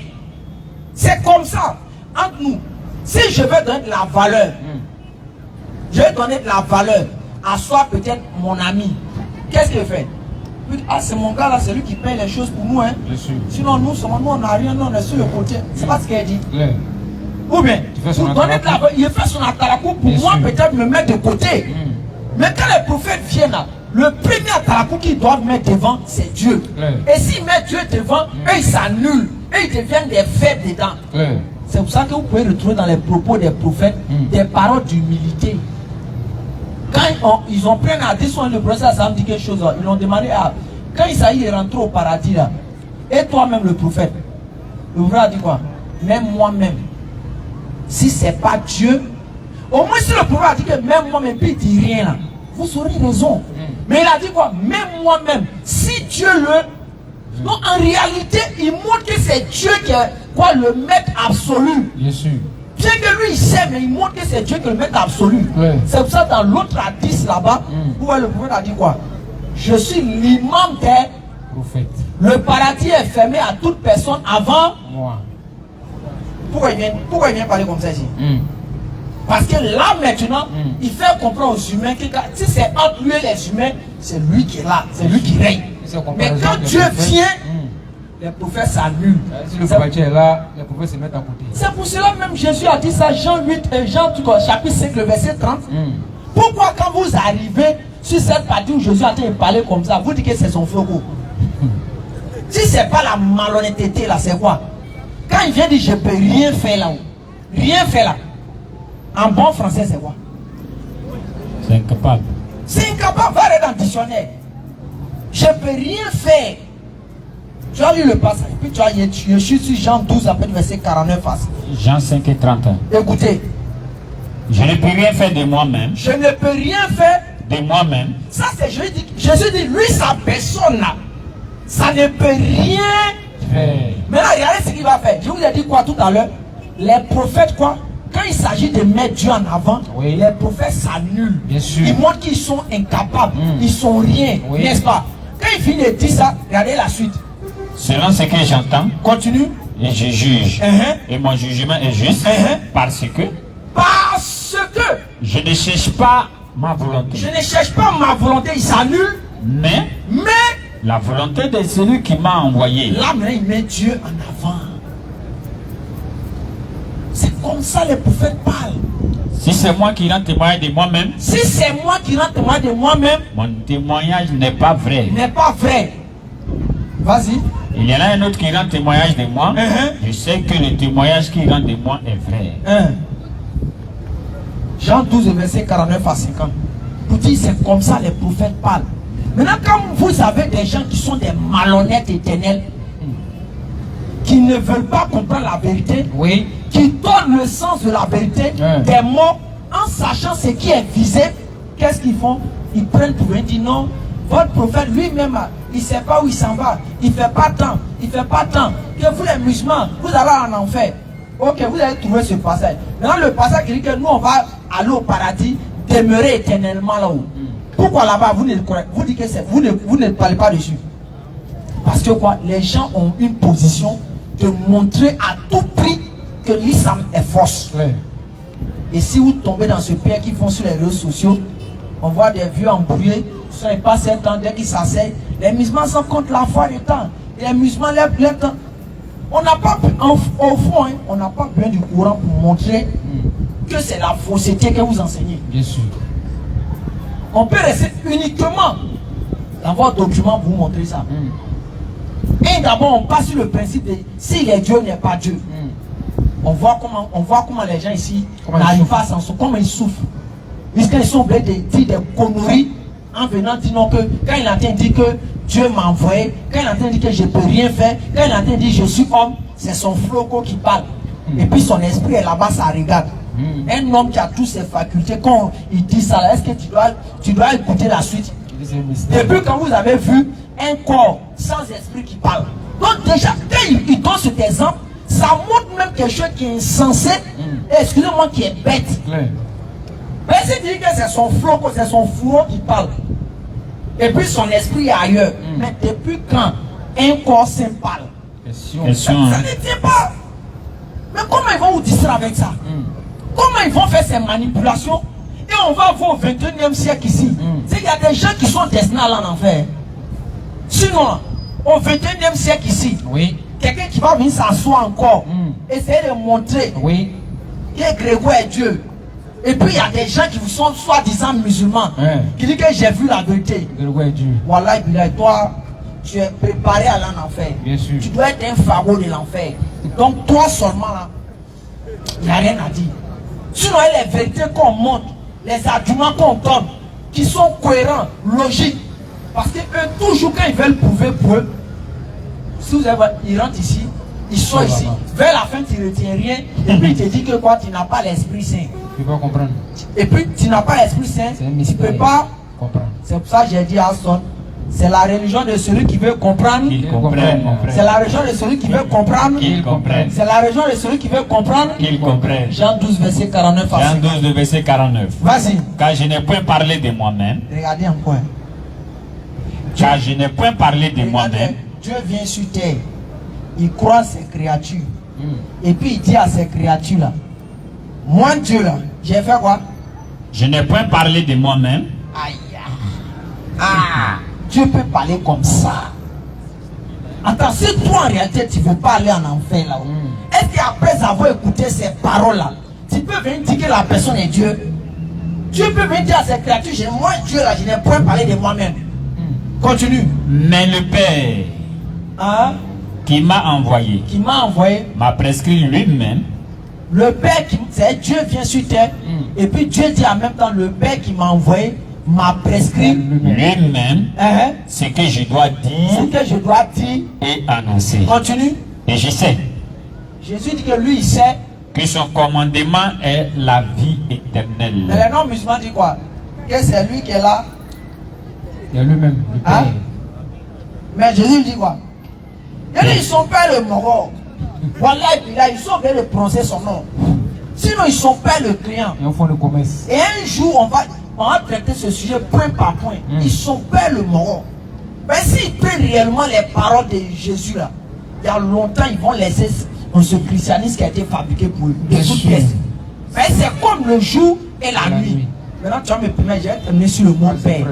S5: C'est comme ça, entre nous. Si je veux donner de la valeur, je vais donner de la valeur à soi peut-être mon ami. Qu'est-ce qu'il fait? Ah, c'est mon gars là, c'est lui qui paye les choses pour nous. Hein. Sinon, nous on n'a rien, nous on est sur le côté. C'est pas ce qu'il dit. Ou bien, vous donnez de la valeur, il fait son atarakou pour moi peut-être me mettre de côté. Mais quand les prophètes viennent là, le premier atarakou qu'ils doivent mettre devant, c'est Dieu. Et s'ils mettent Dieu devant, eux ils s'annulent. Eux ils deviennent des faibles dedans. C'est pour ça que vous pouvez retrouver dans les propos des prophètes des paroles d'humilité. Quand ils ont pris un hadith, le prophète ça me dit quelque chose. Ils ont demandé quand il s'agit de rentrer au paradis là, et toi-même le prophète, le prophète a dit quoi? Même moi-même, si c'est pas Dieu, au moins si le prophète a dit que même moi-même, puis il dit rien là, vous aurez raison. Mais il a dit quoi? Même moi-même, si Dieu le... Non, en réalité, il montre que c'est Dieu qui est quoi, le maître absolu.
S3: Bien sûr.
S5: Bien que lui il sait, mais il montre que c'est Dieu qui est le maître absolu. C'est pour ça dans l'autre hadith là-bas, où le prophète a dit quoi? Je suis l'imam des
S3: Prophète.
S5: Le paradis est fermé à toute personne avant
S3: moi.
S5: Pourquoi il vient parler comme ça ici? Parce que là maintenant, il fait comprendre aux humains que si c'est entre lui et les humains, c'est lui qui est là, c'est lui qui règne. Mais quand Dieu vient, les prophètes s'annulent.
S3: Si le prophète est là, les prophètes se mettent à côté.
S5: C'est pour cela même Jésus a dit ça, Jean 8, chapitre 5, le verset 30. Pourquoi quand vous arrivez sur cette partie où Jésus a été parler comme ça, vous dites que c'est son feu? Si c'est pas la malhonnêteté là, c'est quoi? Quand il vient dire je peux rien faire là-haut, rien faire là, en bon français c'est quoi?
S2: C'est incapable.
S5: C'est incapable, va aller dans le dictionnaire. Je peux rien faire. Tu as lu le passage, puis tu as je suis sur Jean 12, après le verset 49.
S2: Jean 5 et 31.
S5: Écoutez.
S2: Je ne peux rien faire de moi-même.
S5: Je ne peux rien faire
S2: de moi-même.
S5: Ça c'est Jésus dit, lui sa personne là, ça ne peut rien faire. Maintenant regardez ce qu'il va faire. Je vous ai dit quoi tout à l'heure? Les prophètes quoi? Quand il s'agit de mettre Dieu en avant, les prophètes s'annulent. Ils montrent qu'ils sont incapables, ils sont rien, n'est-ce pas? Quand il finit de dire ça, regardez la suite.
S2: Selon ce que j'entends,
S5: continue.
S2: Et je juge. Et mon jugement est juste parce que je ne cherche pas ma volonté.
S5: Je ne cherche pas ma volonté, il s'annule.
S2: Mais la volonté de celui qui m'a envoyé.
S5: Là maintenant il met Dieu en avant. C'est comme ça les prophètes parlent.
S2: Si c'est moi qui rends témoignage de moi-même.
S5: Si c'est moi qui rends témoignage de moi-même.
S2: Mon témoignage n'est pas vrai.
S5: N'est pas vrai. Vas-y.
S2: Il y en a un autre qui rend témoignage de moi. Je sais que le témoignage qui rend de moi est vrai.
S5: Jean 12, verset 49 à 50. Pour dire c'est comme ça les prophètes parlent. Maintenant quand vous avez des gens qui sont des malhonnêtes éternels, qui ne veulent pas comprendre la vérité, donnent le sens de la vérité des mots en sachant ce qui est visé. Qu'est-ce qu'ils font? Ils prennent pour eux, ils disent non, votre prophète lui-même, il ne sait pas où il s'en va, il ne fait pas tant, il ne fait pas tant. Que vous les musulmans, vous allez en enfer. Ok, vous allez trouver ce passage. Maintenant le passage qui dit que nous on va aller au paradis, demeurer éternellement là-haut. Pourquoi là-bas vous dites que c'est, vous ne parlez pas dessus? Parce que quoi? Les gens ont une position de montrer à tout prix que l'islam est force. Et si vous tombez dans ce piège qu'ils font sur les réseaux sociaux, on voit des vieux embrouillés, ça n'est pas 7 ans, dès qu'ils s'asseyent, les musulmans sont contre la foi du temps. Et les musulmans lèvent le temps. On n'a pas, au fond, on n'a pas besoin du Coran pour montrer que c'est la fausseté que vous enseignez.
S3: Bien sûr.
S5: On peut rester uniquement dans votre document pour vous montrer ça. Et d'abord, on passe sur le principe de si les dieux n'est pas Dieu. On voit comment les gens ici n'arrivent pas à s'en sortir, comment ils souffrent. Puisqu'ils sont obligés de dire des conneries en venant dire non, que quand il entend dire que Dieu m'a envoyé, quand il entend dire que je ne peux rien faire, quand il entend dire je suis homme, c'est son floco qui parle. Et puis son esprit est là-bas, ça regarde. Un homme qui a toutes ses facultés, quand il dit ça, est-ce que tu dois écouter la suite? Depuis quand vous avez vu un corps sans esprit qui parle. Donc déjà, quand il donne cet exemple, ça montre même quelque chose qui est insensé, excusez-moi, qui est bête. Mais s'il dit que c'est son floco, c'est son fourreau qui parle. Et puis son esprit est ailleurs. Mais depuis quand un corps sain parle? Ça ne tient pas. Mais comment ils vont vous distraire avec ça? Comment ils vont faire ces manipulations? Et on va voir au 21e siècle ici. Il y a des gens qui sont destinés à aller en enfer. Sinon, au 21e siècle ici, quelqu'un qui va venir s'asseoir encore, essayer de montrer que Grégoire est Dieu. Et puis il y a des gens qui sont soi-disant musulmans, qui disent que j'ai vu la vérité.
S3: Grégoire est Dieu.
S5: Voilà, toi, tu es préparé à aller en enfer.
S3: Bien sûr.
S5: Tu dois être un pharaon de l'enfer. Donc toi seulement là, il n'y a rien à dire. Sinon, les vérités qu'on montre, les arguments qu'on donne, qui sont cohérents, logiques. Parce que eux, toujours quand ils veulent prouver pour eux, si vous avez, ils rentrent ici, ils sont ici. Vers la fin, tu ne retiens rien. Et puis, il te dit que quoi, tu n'as pas l'Esprit Saint.
S3: Tu peux comprendre.
S5: Et puis, tu n'as pas l'Esprit Saint. Tu ne peux pas comprendre. C'est pour ça que j'ai dit à Son, c'est la religion de celui qui veut comprendre.
S2: Qu'il comprenne.
S5: C'est la religion de celui qui veut comprendre.
S2: Qu'il comprenne.
S5: C'est la religion de celui qui veut comprendre.
S2: Qu'il comprenne.
S5: Jean 12, verset 49.
S2: Jean 12, verset 49.
S5: Vas-y.
S2: Car je n'ai point parlé de moi-même.
S5: Regardez encore.
S2: Car je n'ai point parlé de moi-même.
S5: Dieu vient sur terre. Il croit ses créatures. Et puis il dit à ces créatures-là, moi Dieu là, j'ai fait quoi?
S2: Je n'ai point parlé de moi-même.
S5: Aïe. Ah, Dieu peut parler comme ça. Attends, si toi en réalité tu ne veux pas aller en enfer là, est-ce qu'après avoir écouté ces paroles-là, tu peux venir dire que la personne est Dieu? Dieu peut venir dire à ses créatures, moi Dieu là, je n'ai point parlé de moi-même. Continue.
S2: Mais le Père qui m'a envoyé m'a prescrit lui-même.
S5: Le Père, c'est Dieu vient sur terre. Et puis Dieu dit en même temps, le Père qui m'a envoyé m'a prescrit
S2: lui-même ce que je dois dire, et annoncer.
S5: Continue.
S2: Et je sais.
S5: Jésus dit que lui, il sait
S2: que son commandement est la vie éternelle.
S5: Mais les non-musulmans disent quoi? Que c'est lui qui est là.
S3: Il y a lui-même, le Père.
S5: Mais Jésus dit quoi? Il dit, ils sont pas le mort. Voilà, et puis là, ils sont bien de prononcer son nom. Sinon, ils sont pas le client.
S3: Et on fait le commerce.
S5: Et un jour, on va traiter ce sujet point par point. Ils sont pas le mort. Mais s'ils prennent réellement les paroles de Jésus là, il y a longtemps, ils vont laisser dans ce christianisme qui a été fabriqué pour eux. Mais c'est comme le jour et la nuit. Maintenant, tu vas me permettre, j'ai terminé sur le mot Père.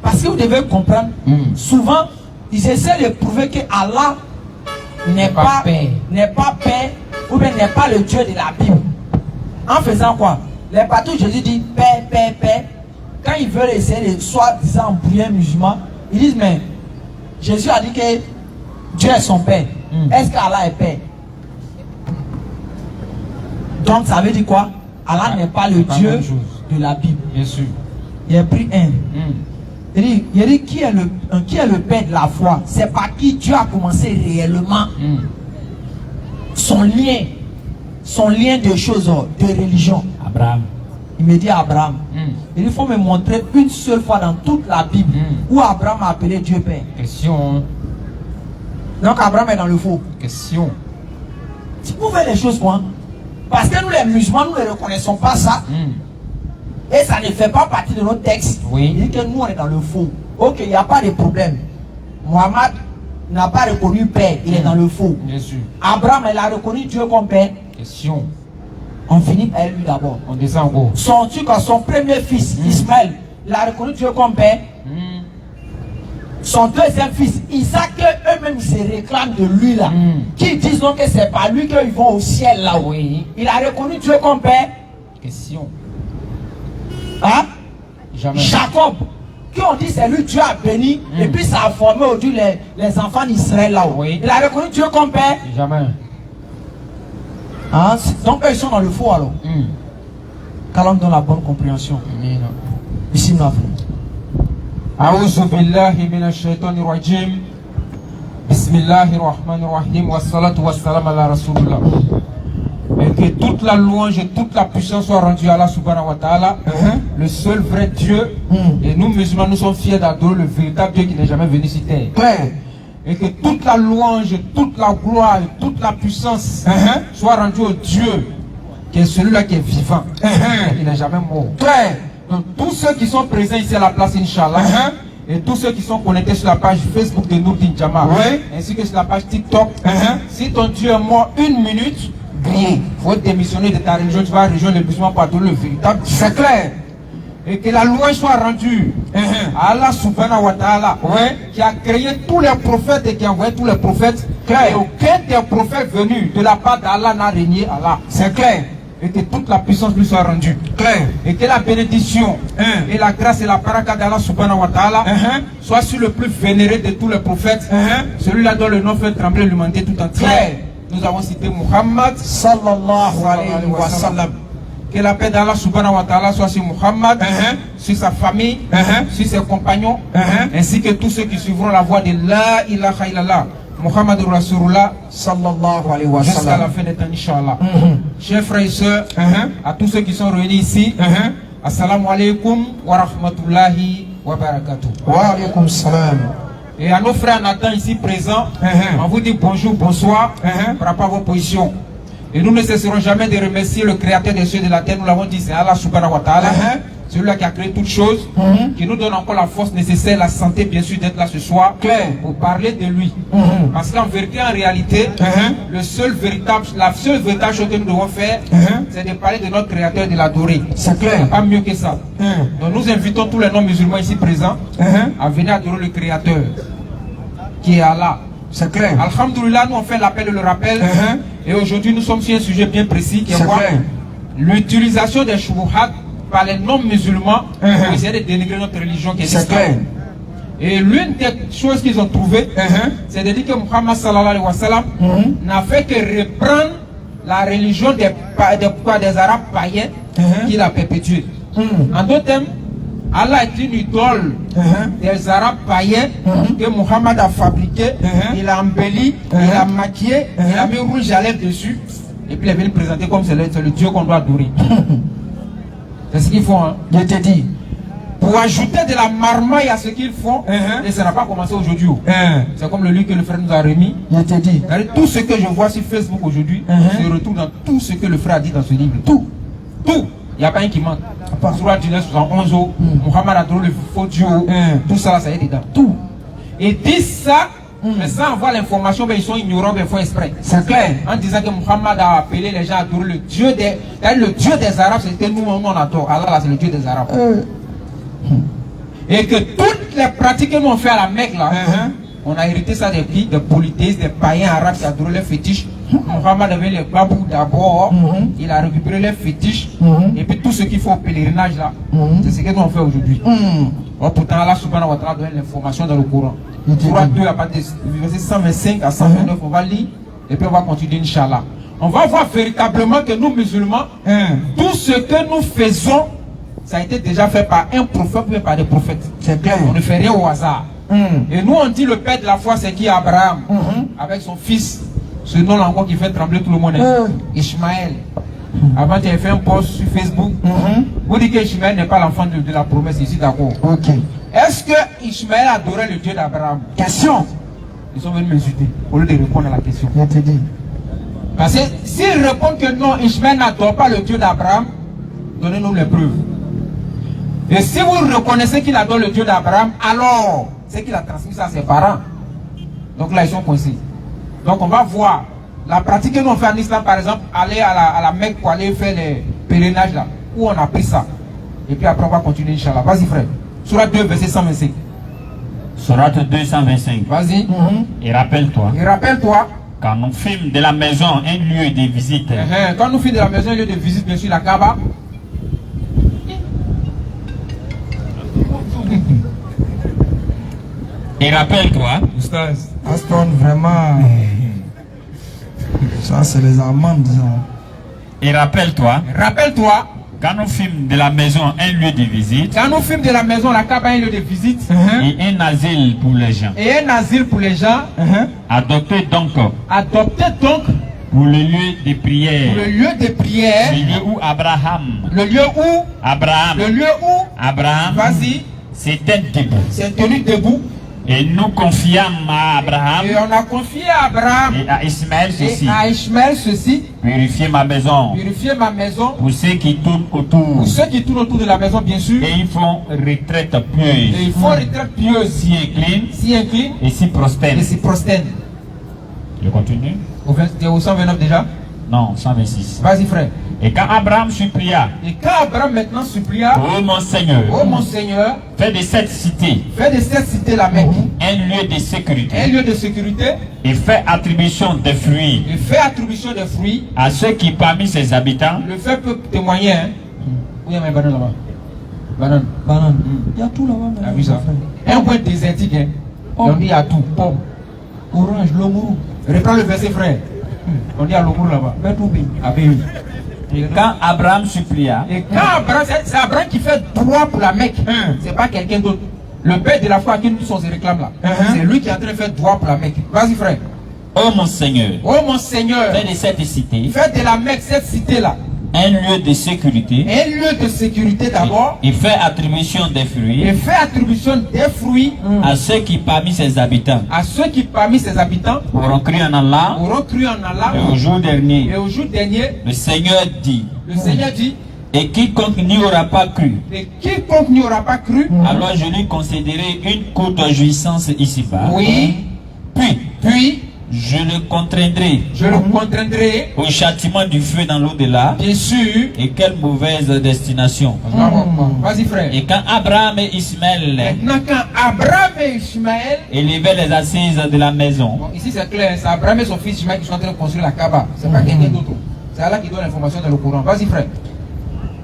S5: Parce que vous devez comprendre, souvent, ils essaient de prouver que Allah n'est pas Père, ou bien n'est pas le Dieu de la Bible. En faisant quoi? Les partout Jésus dit Père, Père, Père. Quand ils veulent essayer de soi-disant embrouiller un musulman, ils disent mais Jésus a dit que Dieu est son Père. Est-ce qu'Allah est Père? Donc ça veut dire quoi? Allah n'est pas le Dieu de la Bible.
S3: Bien sûr.
S5: Il a pris un. Il dit qui est le Père de la foi? C'est par qui Dieu a commencé réellement son lien, son lien de choses, de religion.
S2: Abraham.
S5: Il me dit à Abraham, il faut me montrer une seule fois dans toute la Bible où Abraham a appelé Dieu Père.
S3: Question.
S5: Donc Abraham est dans le faux.
S3: Question.
S5: Tu peux faire les choses quoi? Parce que nous les musulmans, nous ne reconnaissons pas ça. Et ça ne fait pas partie de notre texte.
S3: Oui.
S5: Il dit que nous on est dans le faux. Ok, il n'y a pas de problème. Mohammed n'a pas reconnu Père, il est dans le faux.
S3: Bien sûr.
S5: Abraham, il a reconnu Dieu comme Père.
S3: Question.
S5: On finit par lui d'abord.
S3: On descend en gros.
S5: Son premier fils, Ismaël, il a reconnu Dieu comme Père. Son deuxième fils, Isaac, eux-mêmes se réclament de lui là. Qui disent donc que c'est pas lui qu'ils vont au ciel là.
S3: Oui.
S5: Il a reconnu Dieu comme Père.
S3: Question.
S5: Hein?
S3: Jamais.
S5: Jacob, qui ont dit c'est lui Dieu a béni. Et puis ça a formé aujourd'hui les enfants d'Israël là.
S3: Oui.
S5: Il a reconnu Dieu comme Père.
S3: Jamais.
S5: Hein? Donc eux ils sont dans le faux alors. Qu'Allah nous donne la bonne compréhension. Ici nous avons.
S3: أعوذ بالله من الشيطان الرجيم بسم الله الرحمن الرحيم والصلاة والسلام على رسول الله. Et que toute la louange et toute la puissance soient rendues à Allah subhanahu wa ta'ala, le seul vrai Dieu. Et nous musulmans, nous sommes fiers d'adorer le véritable Dieu qui n'est jamais venu sur terre. Et que toute la louange, toute la gloire et toute la puissance soient rendues au Dieu qui est celui-là qui est vivant, qui n'est jamais mort. Donc tous ceux qui sont présents ici à la place, Inch'Allah, et tous ceux qui sont connectés sur la page Facebook de Nourdine Jama, ainsi que sur la page TikTok, si ton Dieu est mort une minute, il faut démissionner de ta religion, tu vas rejoindre le musulman pour adorer le véritable. C'est clair. Et que la louange soit rendue à Allah subhanahu wa ta'ala, qui a créé tous les prophètes et qui a envoyé tous les prophètes. Et aucun des prophètes venus de la part d'Allah n'a régné Allah. C'est clair. Et que toute la puissance lui soit rendue. Claire. Et que la bénédiction et la grâce et la baraka d'Allah subhanahu wa ta'ala soit sur le plus vénéré de tous les prophètes, celui-là dont le nom fait trembler l'humanité tout entière. Nous avons cité Muhammad sallallahu alayhi wa sallam. Que la paix d'Allah subhanahu wa ta'ala soit sur Muhammad, sur sa famille, sur ses compagnons, ainsi que tous ceux qui suivront la voie de la ilaha illallah. Muhammad Rasulullah sallallahu alayhi wa sallam jusqu'à la fin des temps, Inch'Allah. Chers frères et sœurs, à tous ceux qui sont réunis ici, assalamu alaikum wa rahmatullahi wa barakatuh.
S5: Wa alaikum salam.
S3: Et à nos frères Nathan ici présents, on vous dit bonjour, bonsoir par rapport à vos positions. Et nous ne cesserons jamais de remercier le créateur des cieux et de la terre. Nous l'avons dit, c'est Allah subhanahu wa ta'ala, celui-là qui a créé toutes choses, qui nous donne encore la force nécessaire, la santé bien sûr d'être là ce soir, pour parler de lui. Parce qu'en vérité, en réalité, la seule véritable chose que nous devons faire, c'est de parler de notre créateur et de l'adorer. C'est clair. Pas mieux que ça. Donc nous invitons tous les non-musulmans ici présents à venir adorer le créateur, qui est Allah. C'est clair. Alhamdulillah, nous on fait l'appel et le rappel. Et aujourd'hui, nous sommes sur un sujet bien précis qui est quoi? L'utilisation des shubuhat par les non-musulmans pour essayer de dénigrer notre religion qui est l'islam. Et l'une des choses qu'ils ont trouvées, c'est de dire que Muhammad sallallahu alayhi wa sallam n'a fait que reprendre la religion des Arabes païens qu'il a perpétuée. En d'autres termes, Allah est une idole des Arabes païens que Muhammad a fabriqué, il a embelli, il a maquillé, il a mis rouge à lèvres dessus, et puis il est venu présenter comme c'est le Dieu qu'on doit adorer. C'est ce qu'ils font, hein. Je te dis. Pour ajouter de la marmaille à ce qu'ils font, et ça n'a pas commencé aujourd'hui. C'est comme le livre que le frère nous a remis. Je te dis. Tout ce que je vois sur Facebook aujourd'hui se retrouve dans tout ce que le frère a dit dans ce livre. Tout. Tout. Il n'y a pas un qui manque. Surah 1971, Muhammad a donné le faux Dieu, tout ça, ça y est dedans. Tout. Et disent ça, mais sans avoir l'information, ben, ils sont ignorants, mais ils font exprès. C'est clair. En disant que Muhammad a appelé les gens à adorer le Dieu des Arabes, c'était nous, on adore. Allah, là, c'est le Dieu des Arabes. Et que toutes les pratiques que nous on fait à la Mecque, là, on a hérité ça des pays, des polythéistes, des païens arabes qui adoraient les fétiches. Muhammad avait les babous d'abord, il a récupéré les fétiches, et puis tout ce qu'il faut au pèlerinage là, c'est ce que nous on fait aujourd'hui. Pourtant, Allah subhanahu wa ta'ala donne l'information dans le Coran. Surah 2, à partir du verset 125 à 129, on va lire, et puis on va continuer, Inch'Allah. On va voir véritablement que nous, musulmans, tout ce que nous faisons, ça a été déjà fait par un prophète ou par des prophètes. C'est clair. On ne fait rien au hasard. Et nous, on dit le père de la foi, c'est qui? Abraham, avec son fils Ce nom-là encore qui fait trembler tout le monde. Ishmaël. Avant, tu avais fait un post sur Facebook. Vous dites que Ishmaël n'est pas l'enfant de la promesse ici, d'accord?
S5: Ok.
S3: Est-ce que Ishmaël adorait le Dieu d'Abraham?
S5: Question.
S3: Ils sont venus m'insulter au lieu de répondre à la question.
S5: Je te dis.
S3: Parce que s'ils répondent que non, Ishmaël n'adore pas le Dieu d'Abraham, donnez-nous les preuves. Et si vous reconnaissez qu'il adore le Dieu d'Abraham, alors c'est qu'il a transmis ça à ses parents. Donc là, ils sont coincés. Donc on va voir la pratique que nous on fait en islam, par exemple, aller à la Mecque pour aller faire les pèlerinages là, où on a pris ça. Et puis après on va continuer, Inch'Allah. Vas-y frère. Surat 2, verset 125.
S2: Surat 225.
S3: Vas-y.
S2: Et rappelle-toi,
S3: Et rappelle-toi,
S2: quand nous fîmes de la maison un lieu de visite,
S3: quand nous fîmes de la maison un lieu de visite, bien sûr, la Kaaba.
S2: et rappelle-toi,
S4: Oustaz.
S5: Aston, vraiment. Ça, c'est les amendes. Ça.
S2: et rappelle-toi,
S3: Rappelle-toi,
S2: quand nous fîmes de la maison un lieu de visite
S3: quand nous fîmes de la maison la Kaaba un lieu de visite,
S2: et un asile pour les gens,
S3: et un asile pour les gens,
S2: adoptez donc
S3: adoptez donc
S2: pour le lieu de prière,
S3: le lieu de prière,
S2: le lieu où Abraham,
S3: le lieu où,
S2: Abraham
S3: vas-y,
S2: s'était debout.
S3: c'est tenu debout,
S2: Et nous confiâmes à Abraham
S3: et on a confié à Abraham
S2: et à Ismaël ceci:
S3: et à Ishmaël ceci,
S2: purifiez ma maison
S3: purifier ma maison,
S2: pour ceux qui tournent autour.
S3: pour ceux qui tournent autour de la maison bien sûr,
S2: Et ils font retraite
S3: et
S2: pieuse,
S3: il faut retraite pieuse,
S2: s'y incline
S3: s'y incline
S2: et s'y prosterne.
S3: et s'y prosterne.
S2: Je continue?
S3: Au 129 déjà.
S2: Non, 126.
S3: Vas-y frère.
S2: Et quand Abraham supplia:
S3: Et quand Abraham maintenant supplia,
S2: ô mon Seigneur,
S3: oh mon Seigneur,
S2: fais de cette cité
S3: fais de cette cité la Mecque
S2: un lieu de sécurité
S3: un lieu de sécurité,
S2: et fais attribution des fruits
S3: et fais attribution des fruits,
S2: à ceux qui parmi ses habitants
S3: le fait peut témoigner. Hein. Où il y a mes bananes là-bas? Banane.
S5: Banane. Il y a tout là-bas.
S3: T'as vu ça? Un point désertique. Hein. On dit il y a tout. Pomme,
S5: Orange, l'omourou.
S3: reprends le verset frère. On dit à l'omour là-bas. Ah ben oui.
S2: Et quand Abraham supplia,
S3: Et quand Abraham, c'est Abraham qui fait droit pour la Mecque. C'est pas quelqu'un d'autre. Le père de la foi à qui nous tous on se réclame là. C'est lui qui est en train de faire droit pour la Mecque. Vas-y frère.
S2: ô mon Seigneur,
S3: Oh mon Seigneur,
S2: fais de cette cité
S3: fais de la Mecque cette cité là
S2: un lieu de sécurité
S3: un lieu de sécurité d'abord,
S2: et fais attribution des
S3: et
S2: fruits
S3: fais attribution des fruits
S2: à ceux qui parmi ses habitants
S3: à ceux qui parmi ses habitants
S2: auront cru en Allah.
S3: auront cru en Allah.
S2: Et au jour dernier,
S3: Et au jour dernier,
S2: le Seigneur dit:
S3: le Seigneur dit,
S2: et quiconque n'y aura pas cru,
S3: et quiconque n'y aura pas cru,
S2: alors je lui concéderai une courte jouissance ici-bas.
S3: oui,
S2: Puis je le contraindrai
S3: je le contraindrai,
S2: au châtiment du feu dans l'au-delà.
S3: bien sûr.
S2: Et quelle mauvaise destination.
S3: Vas-y frère.
S2: Et quand Abraham et Ismaël
S3: Maintenant quand Abraham et Ishmaël,
S2: élevaient les assises de la maison,
S3: bon, ici c'est clair, c'est Abraham et son fils Ishmaël qui sont en train de construire la Kaaba. C'est pas quelqu'un d'autre. C'est Allah qui donne l'information dans le Coran. Vas-y frère.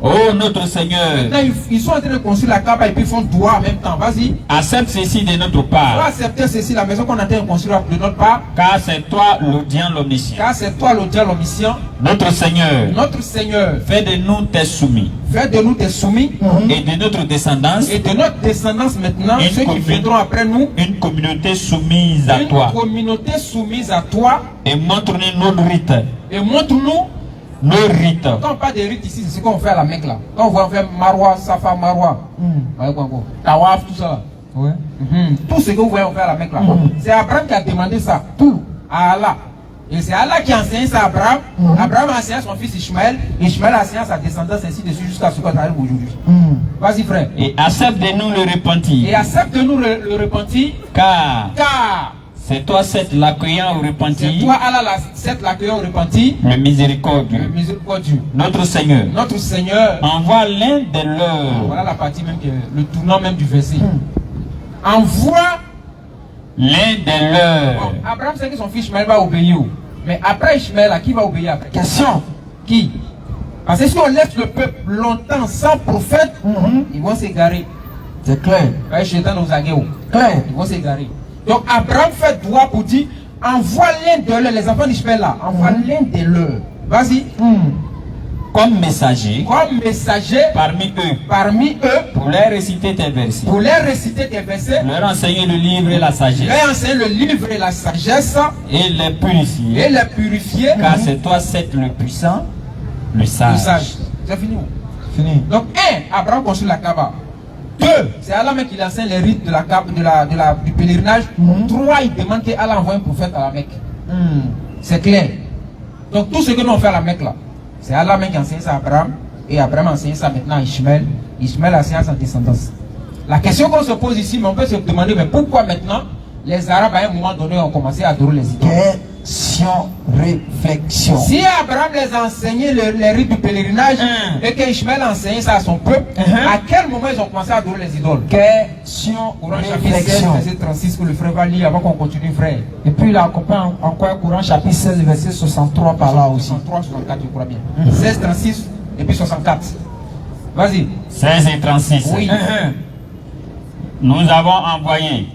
S2: ô notre Seigneur,
S3: Maintenant ils sont en train de construire la Kaaba et puis ils font droit en même temps. Vas-y.
S2: accepte ceci de notre
S3: On va
S2: part,
S3: accepter ceci, la maison qu'on est en train de construire de notre part,
S2: car c'est toi l'audient l'omniscient.
S3: car c'est toi l'audience l'omniscient.
S2: Notre Seigneur,
S3: Notre Seigneur,
S2: fais de nous tes soumis
S3: fais de nous tes soumis
S2: et de notre descendance
S3: et de notre descendance maintenant,
S2: Une
S3: ceux qui
S2: commune.
S3: viendront après nous,
S2: une communauté soumise à
S3: une
S2: toi,
S3: communauté soumise à toi,
S2: et montre-nous nos rites,
S3: et montre-nous.
S2: nos rites,
S3: Quand on parle des rites ici, c'est ce qu'on fait à la Mecque là. Quand on voit on fait Marwa, Safa, Marwa, Tawaf, tout ça là.
S5: Ouais.
S3: Tout ce que vous voyez on fait à la Mecque là. C'est Abraham qui a demandé ça, tout, à Allah. Et c'est Allah qui a enseigné ça à Abraham. Abraham a enseigné à son fils Ishmaël. Ishmaël a enseigné à sa descendance ainsi de suite jusqu'à ce qu'on arrive aujourd'hui. Vas-y frère.
S2: et accepte de nous le
S3: Et
S2: repentir,
S3: accepte de nous le repentir,
S2: car
S3: car
S2: c'est toi cette l'accueillant au
S3: c'est
S2: repentir,
S3: toi Allah cette l'accueillant au repentir,
S2: le miséricordieux.
S3: miséricordieux.
S2: Notre Seigneur,
S3: Notre Seigneur,
S2: envoie l'un de leurs,
S3: voilà la partie même, le tournant même du verset. Envoie.
S2: l'un de leurs,
S3: Abraham sait que son fils Ishmaël va obéir. Mais après Ishmaël, à qui va obéir après?
S5: Question.
S3: Qui? Parce que si on laisse le peuple longtemps sans prophète, ils vont s'égarer.
S5: C'est clair.
S3: Shaitan nous a guéri.
S5: Clair.
S3: Ils vont s'égarer. Donc Abraham fait droit pour dire, envoie l'un de leurs, les enfants d'Ishmaël là, envoie l'un de leurs. Vas-y.
S2: comme messager parmi eux
S5: pour
S2: leur réciter tes versets,
S5: leur
S2: enseigner le livre et la sagesse, et les purifier, car c'est toi c'est le puissant, le sage.
S5: C'est fini. Donc Abraham construit la Kaaba. 2, c'est Allah même qui enseigne les rites de la Kaaba, du pèlerinage. 3, il demande qu'Allah envoie un prophète à la Mecque. C'est clair. Donc tout ce que nous on fait à la Mecque là, c'est Allah même qui enseigne ça à Abraham, et Abraham enseigne ça maintenant à Ishmaël. Ishmaël enseigne sa descendance. La question qu'on se pose ici, mais on peut se demander, mais pourquoi maintenant les Arabes à un moment donné ont commencé à adorer les idoles?
S3: Question, réflexion.
S5: Si Abraham les a enseigné les rites du pèlerinage et que Ishmaël a enseigné ça à son peuple, à quel moment ils ont commencé à adorer les idoles?
S3: Question,
S5: Courant chapitre 16, verset 36 que le frère va lire avant qu'on continue, frère.
S3: Et puis il accompagne encore Courant chapitre 16, verset 63 par là aussi.
S5: 63, 64, je crois bien. 16, 36 et puis 64. Vas-y.
S2: 16 et 36.
S5: Oui.
S2: Nous avons envoyé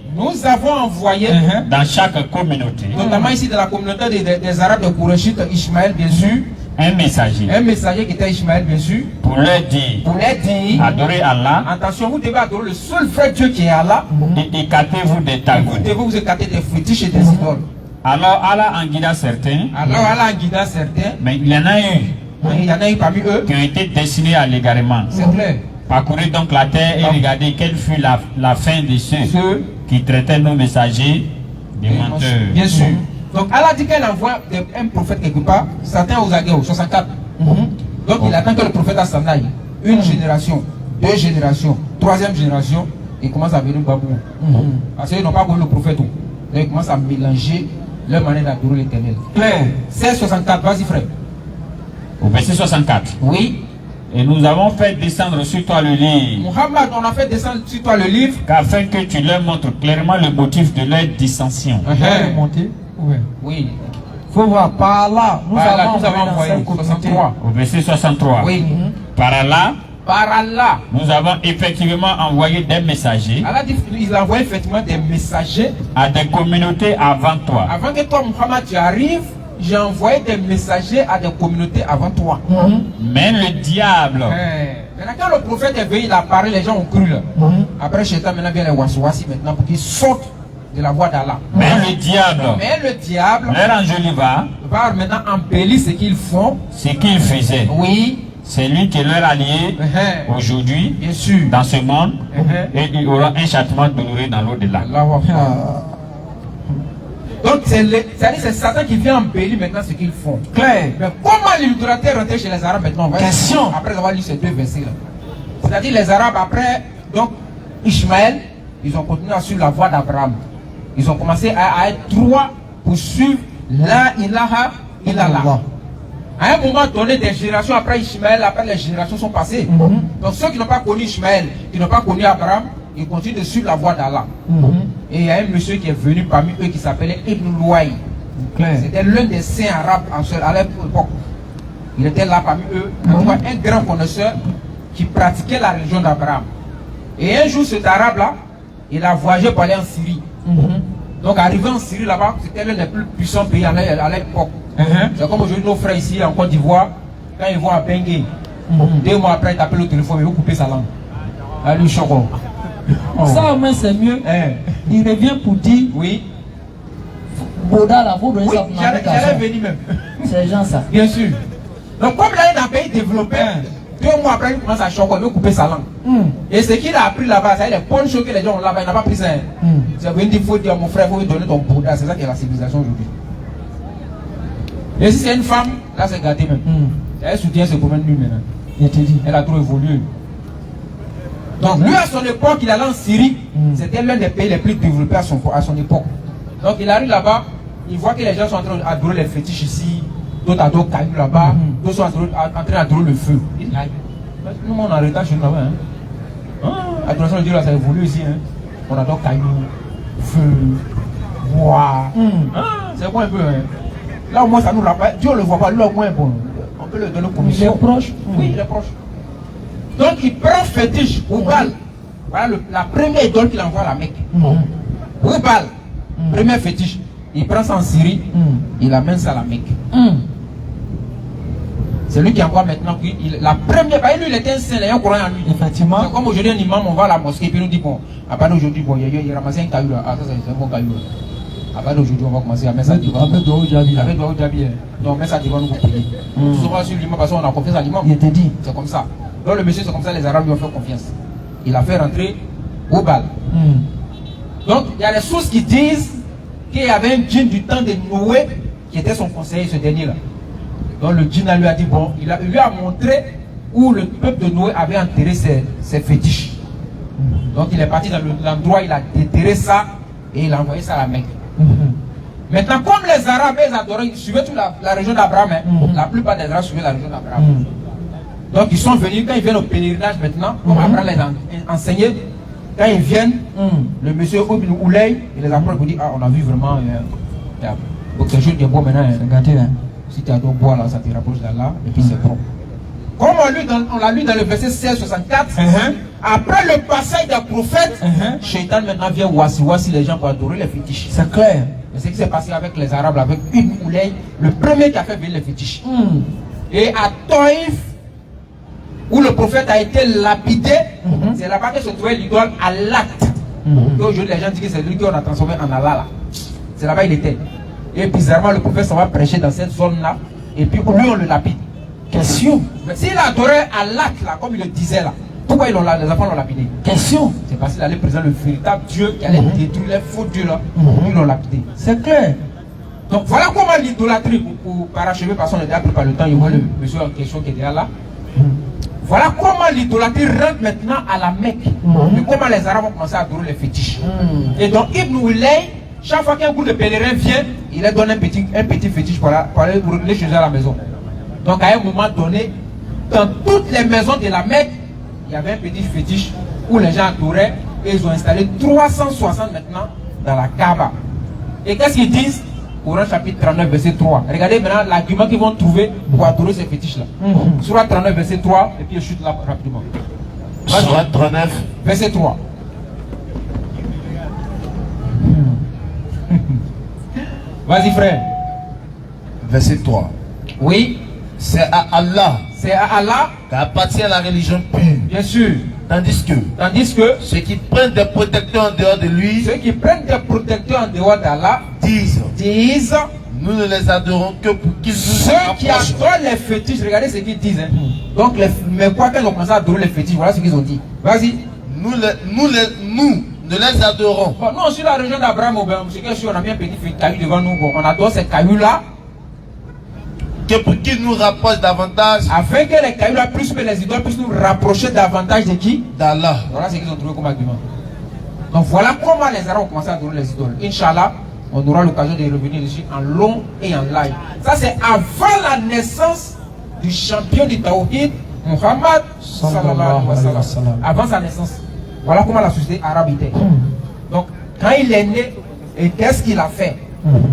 S5: dans
S2: chaque communauté,
S5: notamment ici dans la communauté des Arabes de Kourachites, Ishmaël bien sûr,
S2: un messager
S5: qui était Ishmaël bien sûr,
S2: pour leur dire adorez Allah,
S5: attention, vous devez adorer le seul vrai Dieu qui est Allah,
S2: et écartez-vous des tagots,
S5: vous devez vous écarter des fétiches et des idoles.
S2: Alors Allah en guida certains,
S5: mais
S2: il y en a eu
S5: parmi eux
S2: qui ont été destinés à l'égarement.
S5: C'est clair.
S2: Parcourez donc la terre et regardez quelle fut la fin de ceux qui traitaient nos messagers des menteurs.
S5: Bien sûr. Donc Allah dit qu'elle envoie un prophète quelque part, certains aux Aguéos, 64. Donc il attend que le prophète s'en aille. Une génération, 2 générations, 3e génération, il commence à venir Babou. Parce qu'ils n'ont pas connu le prophète. Donc ils commencent à mélanger leur manière d'adorer l'éternel. Claire. 16-64, vas-y frère.
S2: Au verset 64.
S5: Oui.
S2: Et nous avons fait descendre sur toi le livre.
S5: Muhammad, on a fait descendre sur toi le livre.
S2: Afin que tu leur montres clairement le motif de leur dissension.
S5: Oui.
S3: Faut voir, par là, nous avons envoyé
S5: 63.
S2: Au verset 63.
S5: Oui.
S2: Par Allah,
S5: nous
S2: avons effectivement envoyé des messagers.
S5: Allah dit qu'il a envoyé effectivement des messagers
S2: à des communautés avant toi.
S5: Avant que toi, Muhammad, tu arrives, j'ai envoyé des messagers à des communautés avant toi.
S2: Mais le diable.
S5: Maintenant, quand le prophète est venu, il a parlé, les gens ont cru là. Après, Shaitan maintenant vient les waswasi maintenant pour qu'ils sortent de la voie d'Allah.
S2: Mais le diable leur enjoliva
S5: va maintenant embellir ce qu'ils font.
S2: Ce qu'ils faisaient.
S5: Oui.
S2: C'est lui qui est leur allié aujourd'hui,
S5: bien sûr,
S2: dans ce monde, et il aura un châtiment douloureux dans l'au-delà.
S5: Donc c'est Satan qui vient embellir maintenant ce qu'ils font.
S3: Claire.
S5: Mais comment l'illustrateur est rentré chez les Arabes maintenant?
S3: Question.
S5: Après avoir lu ces 2 versets là. C'est-à-dire les Arabes après, donc Ishmaël, ils ont continué à suivre la voie d'Abraham. Ils ont commencé à être 3 pour suivre la ilaha illallah. À un moment donné, des générations après Ishmaël, après les générations sont passées. Donc ceux qui n'ont pas connu Ishmaël, qui n'ont pas connu Abraham, ils continuent de suivre la voie d'Allah. Et il y a un monsieur qui est venu parmi eux qui s'appelait Ibn Louaï. C'était l'un des saints arabes à l'époque. Il était là parmi eux, un grand connaisseur qui pratiquait la religion d'Abraham. Et un jour, cet arabe-là, il a voyagé pour aller en Syrie. Donc arrivé en Syrie là-bas, c'était l'un des plus puissants pays à l'époque. C'est comme aujourd'hui nos frères ici en Côte d'Ivoire, quand ils vont à Bengué, 2 mois après, ils t'appellent au téléphone, ils vont couper sa langue. Allez, Choco.
S3: Ça au moins c'est mieux. Il revient pour dire
S5: oui.
S3: Boda là, vous donnez
S5: oui,
S3: ça pour
S5: j'allais venir même.
S3: C'est gens ça.
S5: Bien sûr. Donc comme là il a un pays développé, 2 mois après il commence à choquer, il veut couper sa langue. Et ce qu'il a appris là-bas, c'est les bonnes choses que les gens ont là-bas, il n'a pas pris ça. C'est venu dire, il faut dire à mon frère, il faut lui donner ton Boda, c'est ça qui est la civilisation aujourd'hui. Et si c'est une femme, là c'est gâté même. Elle soutient ce problème lui maintenant.
S3: Il te dit.
S5: Elle a trop évolué. Donc lui à son époque, il allait en Syrie. C'était l'un des pays les plus développés à son époque. Donc il arrive là-bas, il voit que les gens sont en train d'adorer les fétiches ici, d'autres adorent cailloux là-bas, d'autres sont en train d'adorer le feu. Il dit, nous on est en retard chez nous là-bas. Adoration de Dieu là, ça évolue ici. On adore cailloux, feu, bois. C'est bon un peu. Là au moins ça nous rappelle. Dieu ne le voit pas, lui au moins bon. On peut le donner pour nous.
S3: Il est proche.
S5: Oui, il est proche. Donc il prend fétiche, Oubal. Voilà la première idole qu'il envoie à la Mecque. Oubal, première fétiche. Il prend ça en Syrie, il amène ça à la Mecque. C'est lui qui envoie maintenant. La première, lui, il était un saint, il y a un courant en lui.
S3: Effectivement.
S5: C'est comme aujourd'hui, un imam, on va à la mosquée, et puis nous dit, bon, à part d'aujourd'hui, bon, il ramasse un caillou là. Ah, ça, c'est un bon caillou. À part d'aujourd'hui, on va commencer à mettre ça devant.
S3: Avec Doho Djabi.
S5: Avec Doho Djabi. Donc, on met ça devant nous pour prier. Tout souvent sur l'imam, parce qu'on a confiance à l'imam.
S3: Il était dit.
S5: C'est comme ça. Donc, le monsieur, c'est comme ça, les Arabes lui ont fait confiance. Il a fait rentrer au bal. Donc, il y a des sources qui disent qu'il y avait un djinn du temps de Noé qui était son conseiller, ce dernier-là. Donc, le djinn lui a dit, bon, il lui a montré où le peuple de Noé avait enterré ses fétiches. Donc, il est parti dans l'endroit, il a déterré ça et il a envoyé ça à la Mecque. Maintenant, comme les Arabes, ils adoraient, ils suivaient toute la région d'Abraham. La plupart des Arabes suivaient la région d'Abraham. Donc, ils sont venus, quand ils viennent au pèlerinage maintenant, comme Abraham les a enseigné, quand ils viennent, le monsieur Ibn Oulay, et les apôtres vous disent, ah, on a vu vraiment, il y a quelque chose de beau maintenant. Si tu as donc boire là, ça te rapproche d'Allah, et puis c'est bon. Comme on l'a lu dans le verset 16-64, après le passage des prophètes, Shaitan maintenant vient voici les gens pour adorer les fétiches.
S3: C'est clair.
S5: C'est ce qui s'est passé avec les Arabes, avec Ibn Oulay, le premier qui a fait venir les fétiches. Et à Taïf, où le prophète a été lapidé, c'est là-bas que se trouvait l'idole Allah. Aujourd'hui, les gens disent que c'est lui qu'on a transformé en Allah là. C'est là-bas il était. Et bizarrement, le prophète s'en va prêcher dans cette zone-là, et puis lui on le lapide.
S3: Question.
S5: S'il adorait Allah là, comme il le disait là, pourquoi les enfants l'ont lapidé?
S3: Question.
S5: C'est parce qu'il allait présenter le véritable Dieu qui allait détruire les faux dieux là, ils l'ont lapidé.
S3: C'est clair.
S5: Donc voilà comment l'idolâtrie, pour parachever parce qu'on est déjà pris par le temps, il voit le monsieur en question qui est derrière là. Voilà comment l'idolâtrie rentre maintenant à la Mecque. Et comment les Arabes ont commencé à adorer les fétiches. Et donc Ibn Oulay, chaque fois qu'un groupe de pèlerins vient, il leur donne un petit fétiche pour aller les chez à la maison. Donc à un moment donné, dans toutes les maisons de la Mecque, il y avait un petit fétiche où les gens adoraient et ils ont installé 360 maintenant dans la Kaaba. Et qu'est-ce qu'ils disent? Coran chapitre 39 verset 3. Regardez maintenant l'argument qu'ils vont trouver pour adorer ces fétiches là. Surah 39 verset 3 et puis je chute là rapidement.
S6: Surah 39
S5: verset 3. Vas-y frère.
S6: Verset 3.
S5: Oui.
S6: C'est à Allah.
S5: C'est à Allah
S6: qu'appartient la religion pure.
S5: Bien sûr.
S6: Tandis que
S5: ceux
S6: qui prennent des protecteurs en dehors de lui,
S5: ceux qui prennent des protecteurs en dehors d'Allah disent
S6: nous ne les adorons que pour qu'ils nous
S5: ceux qui adorent les fétiches, regardez ce qu'ils disent. Donc mais quoi qu'ils ont commencé à adorer les fétiches, voilà ce qu'ils ont dit. Vas-y.
S6: Nous ne les adorons.
S5: Bon, nous sur la région d'Abraham, c'est que si on a mis un petit caillou devant nous, bon, on adore ces cailloux là.
S6: Que pour qu'ils nous rapprochent davantage,
S5: afin que les cailloux là plus que les idoles puissent nous rapprocher davantage de qui?
S6: D'Allah.
S5: Voilà ce qu'ils ont trouvé comme argument. Donc voilà comment les Arabes ont commencé à adorer les idoles. Inch'Allah, on aura l'occasion de revenir dessus en long et en live. Ça c'est avant la naissance du champion du Tawhid, Muhammad sallallahu alayhi wa sallam. Avant sa naissance. Voilà comment la société arabe était. Donc quand il est né, et qu'est-ce qu'il a fait?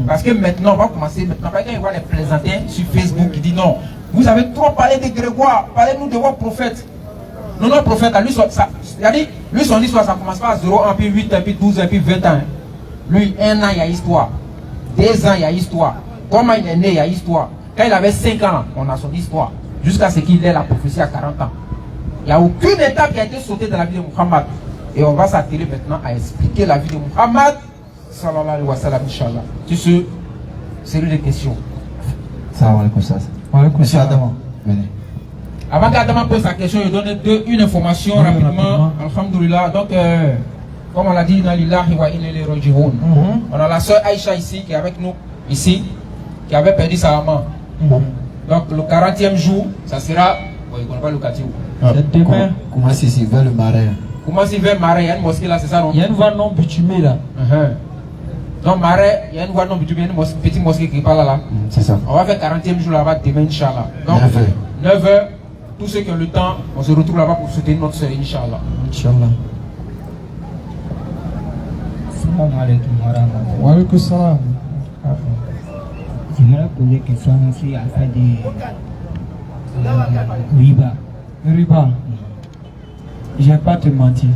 S5: Parce que maintenant, on va commencer, maintenant, quand il voit les plaisantins sur Facebook, il dit non, vous avez trop parlé de Grégoire, parlez-nous de votre prophète. Non, non, prophète, lui, son histoire, ça commence pas à 0 ans, puis 8 ans, puis 12 ans, puis 20 ans. Lui, 1 an, il y a histoire. 2 ans, il y a histoire. Comment il est né, il y a histoire. Quand il avait 5 ans, on a son histoire. Jusqu'à ce qu'il ait la prophétie à 40 ans. Il n'y a aucune étape qui a été sautée dans la vie de Muhammad. Et on va s'atteler maintenant à expliquer la vie de Muhammad. Sallallahu alayhi wa sallam, Inch'Allah. Tu sais, c'est une des questions.
S3: Salam alaikum. Monsieur Adama.
S5: Avant qu'Adama pose sa question, je donne une information rapidement. Alhamdulillah. Donc, comme on l'a dit, on a la soeur Aïcha ici, qui est avec nous, ici, qui avait perdu sa maman. Donc, le 40e jour, ça sera. Bon, il ne connaît pas le quartier.
S3: Demain. Comment c'est ici, vers le marais?
S5: Comment c'est vers Marais? Il y a une mosquée là, c'est ça, non?
S3: Il y a une voie non bitumée là.
S5: Donc, Marais, il y a une voie non bitumée, une petite mosquée qui parle là.
S3: C'est ça.
S5: On va faire 40e jour là-bas demain, Inch'Allah. Donc, 9h, tous ceux qui ont le temps, on se retrouve là-bas pour soutenir notre soeur, Inch'Allah.
S3: Inch'Allah.
S7: Salam alaikum wa rahmatullahi.
S3: Wa alaikum salam.
S7: J'aimerais poser une question aussi à fait de riba.
S3: Riba. Je ne vais pas te mentir.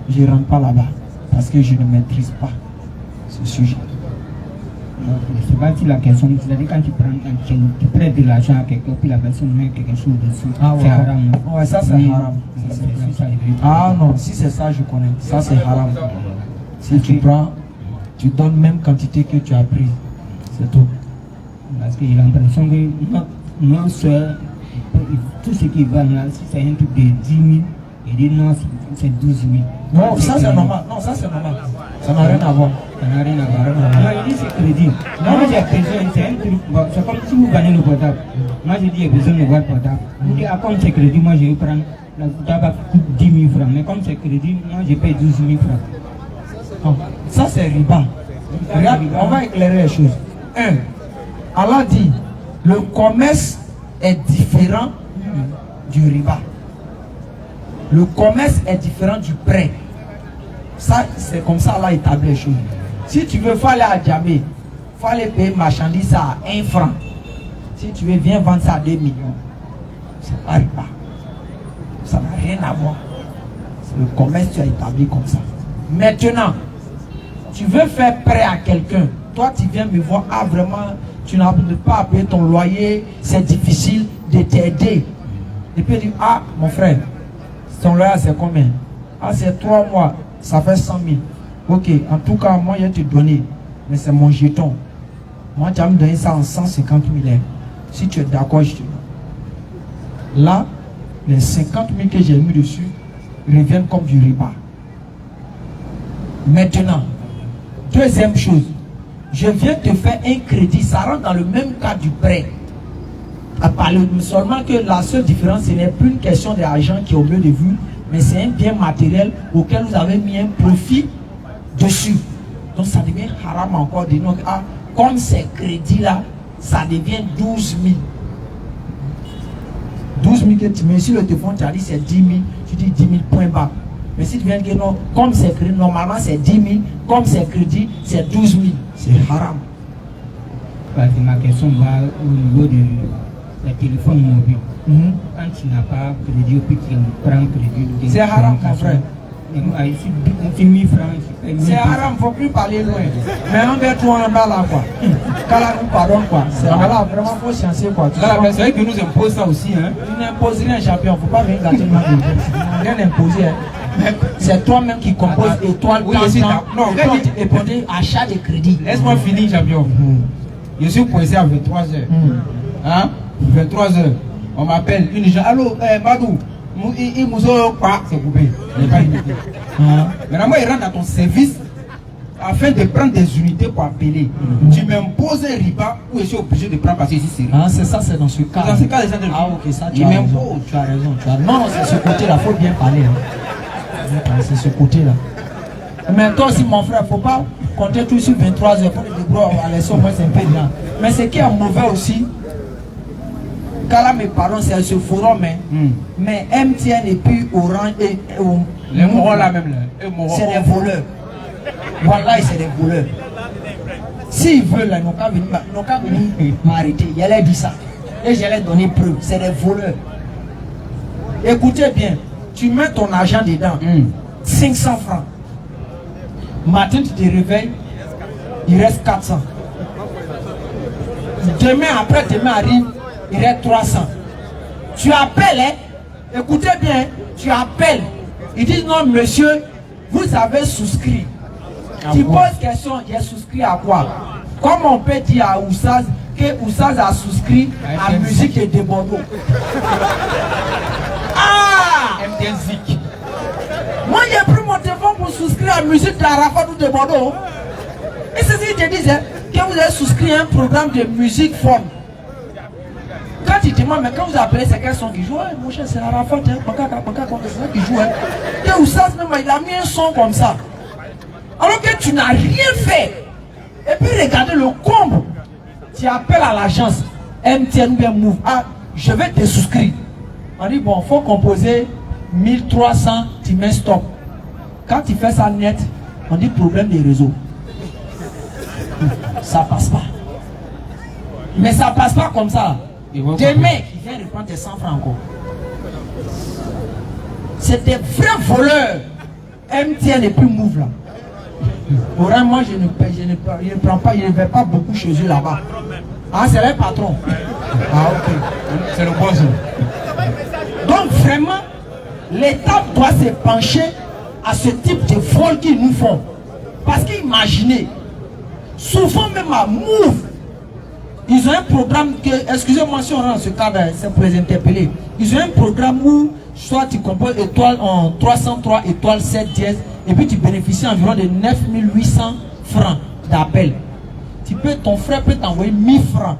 S3: Je ne rentre pas là-bas parce que je ne maîtrise pas ce sujet.
S7: C'est pas si la question, c'est-à-dire quand tu prêtes de l'argent à quelqu'un, puis la personne met quelque chose dessus.
S3: Ah ouais.
S7: C'est haram.
S3: Ouais, ça c'est haram. Ah non, si c'est ça, je connais. Ça c'est haram. Si tu prends, tu donnes même quantité que tu as pris. C'est tout.
S7: Parce qu'il a l'impression que non soeur, tout ce qui va là, si c'est un truc de 10 000, il dit non, c'est 12 000.
S3: Non, ça c'est normal. Non, ça c'est normal. Ça n'a rien à voir.
S7: Ça n'a rien à voir. Non, il dit c'est crédit. Moi j'ai besoin, c'est un truc. Bon, c'est comme si vous gagnez le portable. Moi j'ai dit j'ai besoin de voir le portable. Vous dites, ah, comme c'est crédit, moi je vais prendre. Le portable coûte 10 000 francs. Mais comme c'est crédit, moi je paye 12 000 francs.
S3: Non, ça c'est riba. Regarde, on va éclairer les choses. 1. Allah dit, le commerce est différent du riba. Le commerce est différent du prêt. Ça, c'est comme ça Allah établit les choses. Si tu veux, il faut aller à Djamé. Il faut aller payer marchandise à 1 franc. Si tu veux, viens vendre ça à 2 millions. C'est pas riba. Ça n'a rien à voir. Le commerce, tu as établi comme ça. Maintenant, tu veux faire prêt à quelqu'un. Toi, tu viens me voir. Ah, vraiment, tu n'as pas payé ton loyer. C'est difficile de t'aider. Et puis, il dit, ah, mon frère, ton loyer, c'est combien? Ah, c'est 3 mois. Ça fait 100 000. Ok, en tout cas, moi, je vais te donner. Mais c'est mon jeton. Moi, tu vas me donner ça en 150 000. Si tu es d'accord, je te donne. Là, les 50 000 que j'ai mis dessus reviennent comme du riba. Maintenant, deuxième chose, je viens te faire un crédit, ça rentre dans le même cas du prêt. À parler seulement que la seule différence, ce n'est plus une question d'argent qui est au milieu de vue, mais c'est un bien matériel auquel vous avez mis un profit dessus. Donc ça devient haram encore de nous. Ah, comme ces crédits-là, ça devient 12 000. 12 000 que tu mets sur le téléphone, tu as dit c'est 10 000, tu dis 10 000 points bas. Mais si tu viens dire non, comme c'est crédit, normalement c'est 10 000, comme c'est crédit, c'est 12 000. C'est haram.
S7: Parce que ma question va au niveau du téléphone mobile. Quand tu n'as pas crédit ou puis tu prends crédit,
S3: c'est haram, mon frère.
S7: Ici, 10 000 francs.
S3: C'est haram, il ne faut plus parler loin. Mais on va tout en bas là, quoi. Kala nous pardonne, quoi. C'est là, vraiment, il faut sciencer, quoi.
S4: C'est vrai que nous impose ça aussi, hein.
S3: Tu n'imposes rien, champion. Il ne faut pas venir gâter le monde. Rien imposer, hein. C'est toi-même qui compose et toi,
S4: oui,
S3: et pour achat de crédit.
S4: Laisse-moi finir, champion. Je suis coincé à 23h. Hein? 23h. On m'appelle, une gens. Allô, Badou, il m'a pas, c'est coupé. Il n'est pas limité. Maintenant, moi, il rentre dans ton service afin de prendre des unités pour appeler. Tu m'imposes un riba ou je suis obligé de prendre parce que ici c'est riba.
S3: Ah, c'est ça, c'est dans ce cas.
S4: Dans ce cas, les gens de
S3: ah, ok, ça, tu as raison. Tu as raison. Non, c'est ce côté-là, il faut bien parler. Hein. C'est ce côté-là. Mais toi aussi, mon frère, il ne faut pas compter tout sur 23h pour les débrouiller à laisser au moins un peu de temps. Mais ce qui est mauvais aussi, car là, mes parents, c'est ce forum, mais MTN et puis Orange et
S4: les morons là même là.
S3: C'est des voleurs. Voilà, c'est des voleurs. S'ils veulent, là, ils n'ont qu'à venir m'arrêter. J'allais dire ça. Et j'allais donner preuve. C'est des voleurs. Écoutez bien, tu mets ton argent dedans, 500 francs. Matin, tu te réveilles, il reste 400. Demain, après, demain arrive, il reste 300. Tu appelles, hein? Écoutez bien, tu appelles. Ils disent non, monsieur, vous avez souscrit. Tu poses question, j'ai souscrit à quoi? Comme on peut dire à Oussaz que Oussaz a souscrit à la musique de Bordeaux. Ah!
S4: MTNZIC.
S3: Moi, j'ai pris mon téléphone pour souscrire à la musique d'Arafat ou de Bordeaux. Et c'est ce qu'ils te disent, hein, que vous avez souscrit à un programme de musique forme. Quand ils demandent, mais quand vous appelez, c'est quel son qui joue? Mon cher, c'est Arafat, hein, c'est ça qui joue. Hein. Et Oussaz, même, il a mis un son comme ça. Alors que tu n'as rien fait. Et puis regardez le comble. Tu appelles à l'agence MTN ou bien Move. Ah, je vais te souscrire. On dit, bon, il faut composer 1300, tu mets stop. Quand tu fais ça net, on dit problème des réseaux. Ça passe pas. Mais ça passe pas comme ça. Demain, il vient reprendre tes 100 francs encore. C'est des vrais voleurs. MTN et puis Move là. Orange, moi je ne prends pas, je ne vais pas beaucoup chez eux là-bas. Ah, c'est le patron. Ah, ok.
S4: C'est le boss.
S3: Donc vraiment, l'État doit se pencher à ce type de vol qu'ils nous font. Parce qu'imaginez, souvent même à Move, ils ont un programme que, excusez-moi si on rentre dans ce cadre, c'est pour les interpeller. Ils ont un programme où soit tu composes étoile en 303, étoile 7 dièse, et puis tu bénéficies environ de 9800 francs d'appel. Ton frère peut t'envoyer 1000 francs.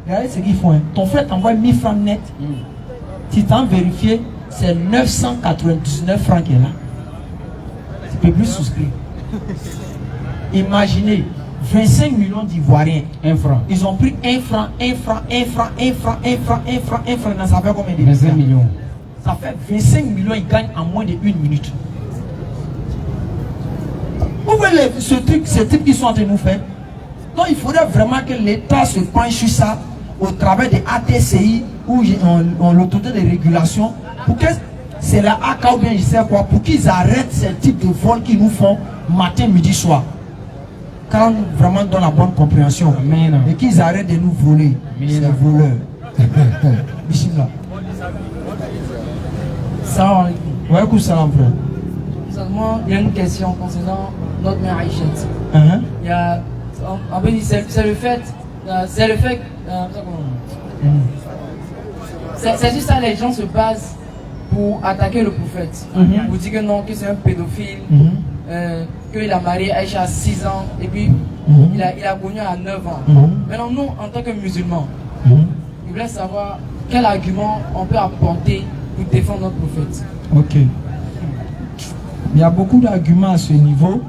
S3: Regardez ce qu'ils font. Hein. Ton frère t'envoie 1000 francs net. Si tu as vérifié, c'est 999 francs qui est là. Tu peux plus souscrire. Imaginez, 25 millions d'Ivoiriens.
S4: 1 franc.
S3: Ils ont pris 1 franc, 1 franc, 1 franc, 1 franc, 1 franc, 1 franc, 1 franc. Ça fait combien de
S4: 25 millions.
S3: Ça fait 25 millions, ils gagnent en moins de 1 minute. Où est ce truc qu'ils sont en train de nous faire? Donc il faudrait vraiment que l'État se penche sur ça au travers des ATCI ou l'autorité de régulation pour que c'est la ACA ou bien je sais quoi, pour qu'ils arrêtent ce type de vol qu'ils nous font matin, midi, soir. Quand on vraiment donne la bonne compréhension. Amen. Et qu'ils arrêtent de nous voler. C'est voleurs. Bismillah. Salam alaikum. Wa alaikum salam, frère.
S8: Seulement, il y a une question concernant notre mère Aïchette. Il y a, en fait, c'est le fait, c'est juste ça, les gens se basent pour attaquer le prophète. Vous dites que non, que c'est un pédophile, qu'il a marié Aïcha à 6 ans et puis il a connu à 9 ans. Maintenant, nous, en tant que musulmans, je voulais savoir quel argument on peut apporter pour défendre notre prophète.
S3: Ok. Il y a beaucoup d'arguments à ce niveau.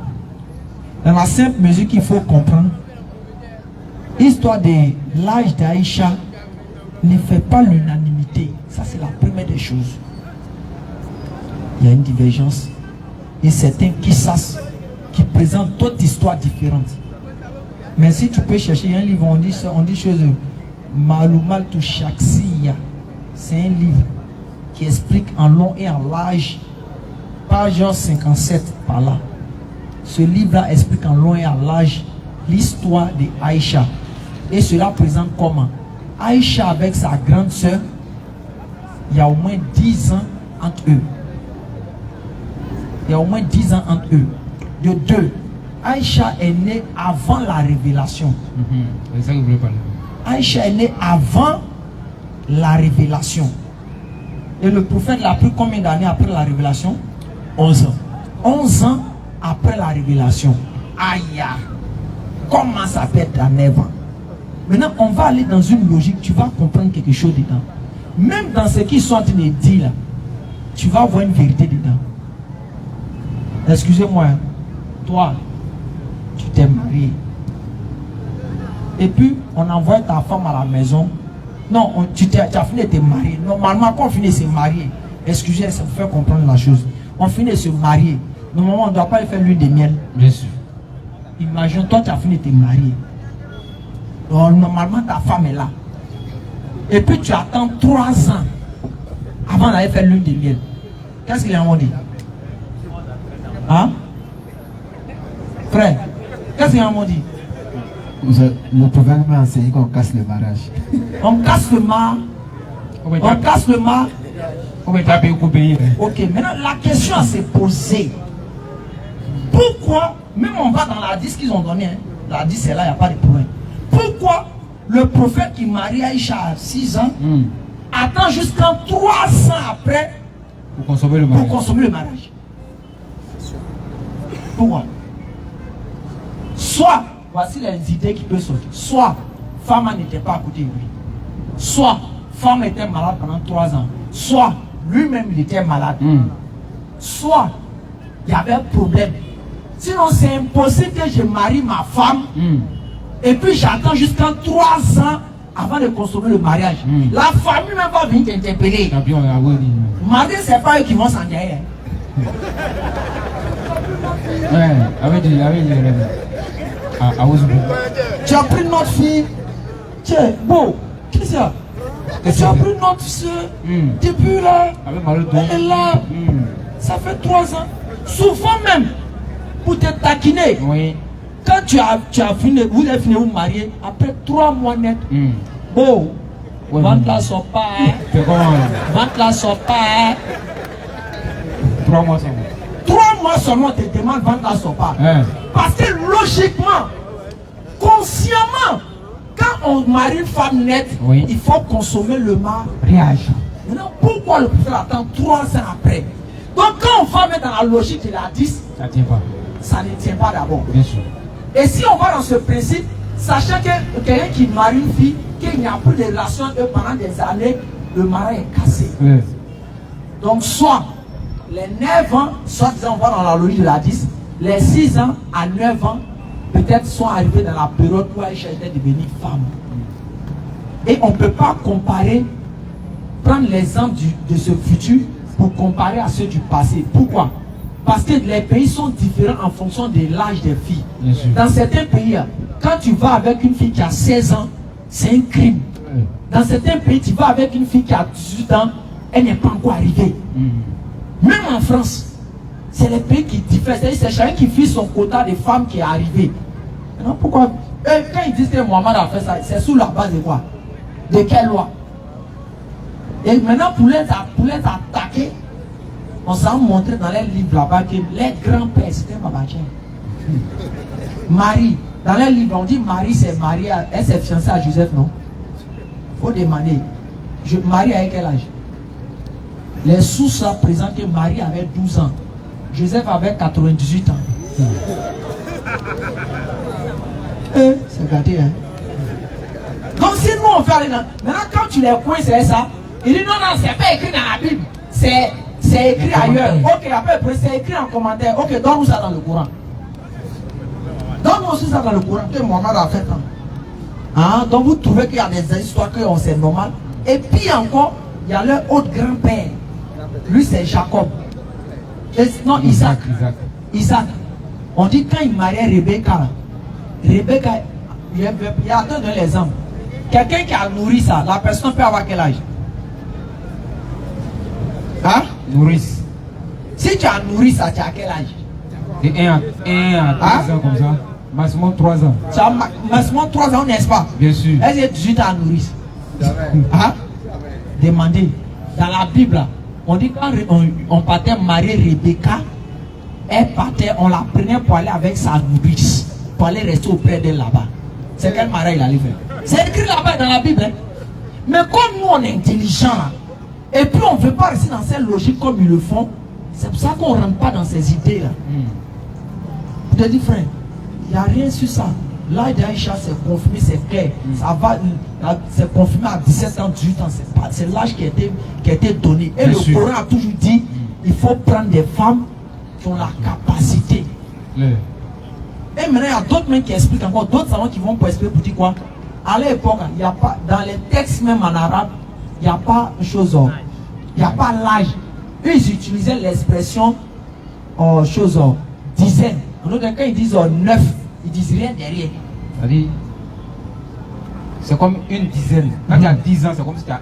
S3: Dans la simple mesure qu'il faut comprendre, l'histoire de l'âge d'Aïcha ne fait pas l'unanimité. Ça, c'est la première des choses. Il y a une divergence. Et certains qui présentent d'autres histoires différentes. Mais si tu peux chercher un livre, on dit chose Maloumal to Shaksiya. C'est un livre qui explique en long et en large, page 57 par là. Ce livre-là explique en long et en large l'histoire de Aïcha. Et cela présente comment Aïcha avec sa grande sœur, il y a au moins 10 ans entre eux. Il y a au moins 10 ans entre eux. De deux, Aïcha est née avant la révélation.
S4: C'est ça que vous voulez parler.
S3: Aïcha est née avant la révélation. Et le prophète l'a pris combien d'années après la révélation? 11 ans. 11 ans après la révélation. Aïe, comment ça peut être à 9 ans? Maintenant, on va aller dans une logique, tu vas comprendre quelque chose dedans. Même dans ce qu'ils sont en train de dire là, tu vas voir une vérité dedans. Excusez-moi, toi, tu t'es marié. Et puis, on envoie ta femme à la maison. Non, tu as fini de te marier. Normalement, quand on finit de se marier, excusez, ça vous fait comprendre la chose. On finit de se marier. Normalement, on ne doit pas faire l'huile de miel.
S4: Bien sûr.
S3: Imagine, toi, tu as fini de te marier. Donc, normalement, ta femme est là. Et puis, tu attends 3 ans avant d'aller faire l'huile de miel. Qu'est-ce qu'ils ont dit? Hein? Frère, qu'est-ce qu'ils ont dit?
S9: Le prophète m'a enseigné qu'on casse le mariage.
S3: On casse le mariage. On casse le mariage. Ok, maintenant la question à se poser. Pourquoi, même on va dans la 10 qu'ils ont donné, hein, la 10 c'est là, il n'y a pas de problème. Pourquoi le prophète qui marie Aïcha à 6 ans attend jusqu'en 300 après
S4: pour consommer le mariage?
S3: Pourquoi? Soit, voici les idées qui peuvent sortir. Soit, femme n'était pas à côté de lui. Soit, femme était malade pendant 3 ans. Soit, lui-même il était malade. Soit, il y avait un problème. Sinon, c'est impossible que je marie ma femme et puis j'attends jusqu'en 3 ans avant de consommer le mariage. La famille même va venir t'interpeller. Marié, c'est pas eux qui vont s'en dire. Tu as pris notre fille. Tiens, bon, qu'est-ce qu'il y a? Tu as pris notre soeur. Depuis là, elle est là. Ça fait 3 ans. Souvent même,
S5: pour te taquiner.
S3: Oui.
S5: Quand tu as fini, vous avez fini de vous marier, après 3 mois net, bon, vente la sopa, vente la sopa.
S3: 3 mois seulement.
S5: 3 mois seulement, te demande vente la sopa. Parce que logiquement, consciemment, quand on marie une femme nette, il faut consommer le mariage. Maintenant, pourquoi le prophète attend 3 ans après? Donc quand on va mettre dans la logique de la 10,
S3: ça tient pas.
S5: Ça ne tient pas d'abord.
S3: Bien sûr.
S5: Et si on va dans ce principe, sachant que quelqu'un qui marie une fille, qu'il n'y a plus de relation pendant des années, le mariage est cassé.
S3: Oui.
S5: Donc soit les 9 ans, soit disons on va dans la logique de la 10, les 6 ans à 9 ans, peut-être sont arrivés dans la période où elle cherchait de devenir femme. Et on ne peut pas comparer, prendre l'exemple de ce futur pour comparer à ceux du passé. Pourquoi? Parce que les pays sont différents en fonction de l'âge des filles. Dans certains pays, quand tu vas avec une fille qui a 16 ans, c'est un crime. Dans certains pays, tu vas avec une fille qui a 18 ans, elle n'est pas encore arrivée. Même en France, c'est les pays qui diffèrent. C'est chacun qui fait son quota de femmes qui est arrivé. Maintenant, pourquoi? Quand ils disent que Mohamed a fait ça, c'est sous la base de quoi? De quelle loi? Et maintenant, pour les attaquer, on s'en montrer dans les livres là-bas que les grands-pères, c'était Babachin. Marie, dans les livres, on dit Marie s'est mariée, elle s'est fiancée à Joseph, non? Il faut demander. Marie avec quel âge? Les sources là présentent que Marie avait 12 ans. Joseph avait 98 ans. C'est gâté, hein? Donc si nous on fait aller dans... Maintenant quand tu les coinces, c'est ça. Il dit non, non, c'est pas écrit dans la Bible. C'est écrit ailleurs. Ok, après, c'est écrit en commentaire. Ok, donne-nous ça dans le Coran. Donne-nous aussi ça dans le Coran. Que Mohamed a fait. Hein? Donc vous trouvez qu'il y a des histoires que c'est normal. Et puis encore, il y a leur autre grand-père. Lui, c'est Jacob. Non, Isaac. Isaac. On dit quand il mariait Rebecca, il y a deux exemples. Quelqu'un qui a nourri ça, la personne peut avoir quel âge? Hein?
S3: Nourrice.
S5: Si tu as nourri ça, tu as quel âge?
S3: De 1 à 3 ans comme ça. Maximum 3 ans.
S5: Tu as maximum 3 ans, n'est-ce pas?
S3: Bien sûr.
S5: Est-ce que 18 ans à nourrir? Hein? Demandez. Dans la Bible, on dit quand on partait marier Rebecca, elle partait, on la prenait pour aller avec sa nourrice, pour aller rester auprès d'elle là-bas. C'est quel mariage il allait faire? C'est écrit là-bas dans la Bible. Hein? Mais comme nous on est intelligents, et puis on ne veut pas rester dans cette logique comme ils le font, c'est pour ça qu'on ne rentre pas dans ces idées-là. Je te dis frère, il n'y a rien sur ça. L'âge d'Aïcha c'est confirmé, c'est clair. Ça va, c'est confirmé à 17 ans, 18 ans. C'est l'âge qui a été donné. Et le Coran a toujours dit, il faut prendre des femmes qui ont la capacité. Et maintenant, il y a d'autres mecs qui expliquent encore, d'autres savants qui vont pour expliquer pour dire quoi. À l'époque, il n'y a pas, dans les textes même en arabe, il n'y a pas une chose, il n'y a pas l'âge. Eux, ils utilisaient l'expression, dizaine. Donc, quand ils disent 9, ils disent rien derrière.
S3: C'est-à-dire, c'est comme une dizaine. Quand tu as 10 ans, c'est comme si tu as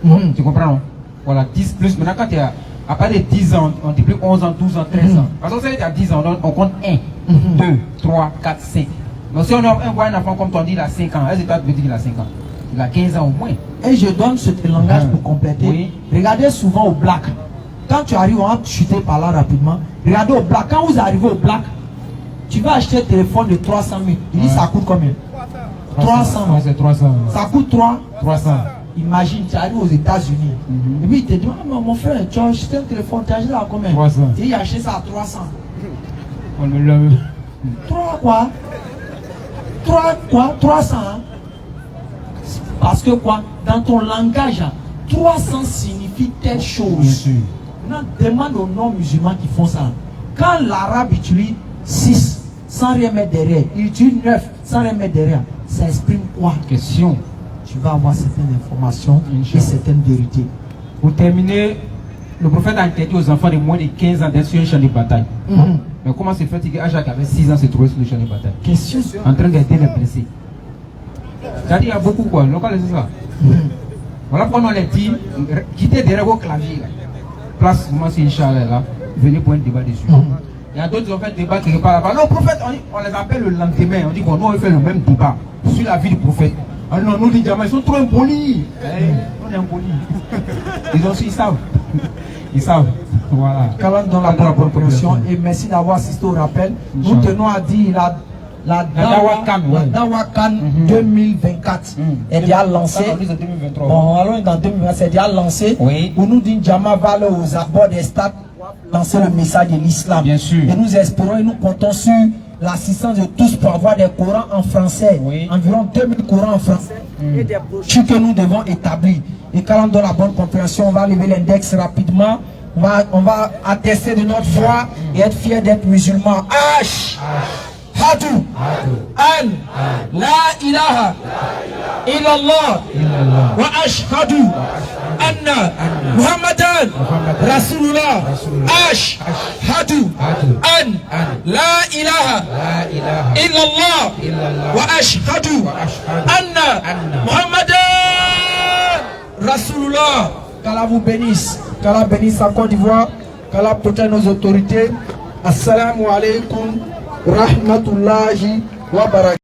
S3: 1. Tu comprends, non? Voilà, 10 plus. Maintenant, quand tu as, à part les 10 ans, on dit plus 11 ans, 12 ans, 13 ans. Parce que si tu as 10 ans, on compte 1, 2, 3, 4, 5. Donc si on voit un enfant comme tu dis, il a 5 ans, est-ce que tu veux dire qu'il a 5 ans? Il a 15 ans au moins.
S5: Et je donne ce langage pour compléter. Oui. Regardez souvent au black. Quand tu arrives, on va chuter par là rapidement. Regardez au black. Quand vous arrivez au black, tu vas acheter un téléphone de 300 000. Il dit ça coûte combien? 300.
S3: C'est 300.
S5: Ça coûte 300.
S3: 300.
S5: Imagine, tu arrives aux États-Unis. Et puis il te dit, mon frère, tu as acheté un téléphone, tu as acheté à combien?
S3: 300.
S5: Il a acheté ça à 300.
S3: On me l'a vu.
S5: 3 quoi? 300. Hein? Parce que quoi? Dans ton langage, 300 signifie telle chose. Maintenant, demande aux non-musulmans qui font ça. Quand l'arabe utilise 6 sans rien mettre derrière, il utilise 9 sans rien mettre derrière, ça exprime quoi?
S3: Question.
S5: Tu vas avoir certaines informations et certaines vérités.
S3: Pour terminer, le prophète a interdit aux enfants de moins de 15 ans d'être sur un champ de bataille. Mais comment c'est fait que Aja qui avait 6 ans se trouvait sur le champ de bataille?
S5: Question.
S3: En train d'aider les blessés. C'est-à-dire qu'il y a beaucoup quoi. Localisez ça. Voilà pourquoi on les dit, quittez derrière vos claviers. Place, moi c'est Inch'Allah là. Venez pour un débat dessus.
S4: Il y a d'autres qui ont fait débat quelque part là-bas. Non, prophète, on les appelle le lendemain. On dit qu'on nous on fait le même débat sur la vie du prophète. Ah non, nous les gamins, ils sont trop impolis. On est impolis. Ils savent. Ils savent. Voilà.
S3: Kalan dans la bonne compréhension et merci d'avoir assisté au rappel. Nous tenons à dire la Dawakan 2024 est déjà lancée. Bon, allons dans 2024, c'est déjà lancé. Où nous disons Djama va aller aux abords des stades lancer le message de l'islam.
S4: Bien sûr.
S3: Et nous espérons et nous comptons sur l'assistance de tous pour avoir des Corans en français. Environ 2000 Corans en français et des brochures que nous devons établir. Et quand on donne la bonne compréhension, on va lever l'index rapidement. On va attester de notre foi et être fiers d'être musulmans. Hadu an la ilaha illallah wa ashhadu anna Muhammadan Rasulullah. Ashhadu an la ilaha illallah wa ashhadu anna Muhammadan Rasulullah. Qu'Allah vous bénisse, qu'Allah bénisse la Côte d'Ivoire, qu'Allah protège nos autorités. Assalamu alaikum rahmatullahi wa barakatuh.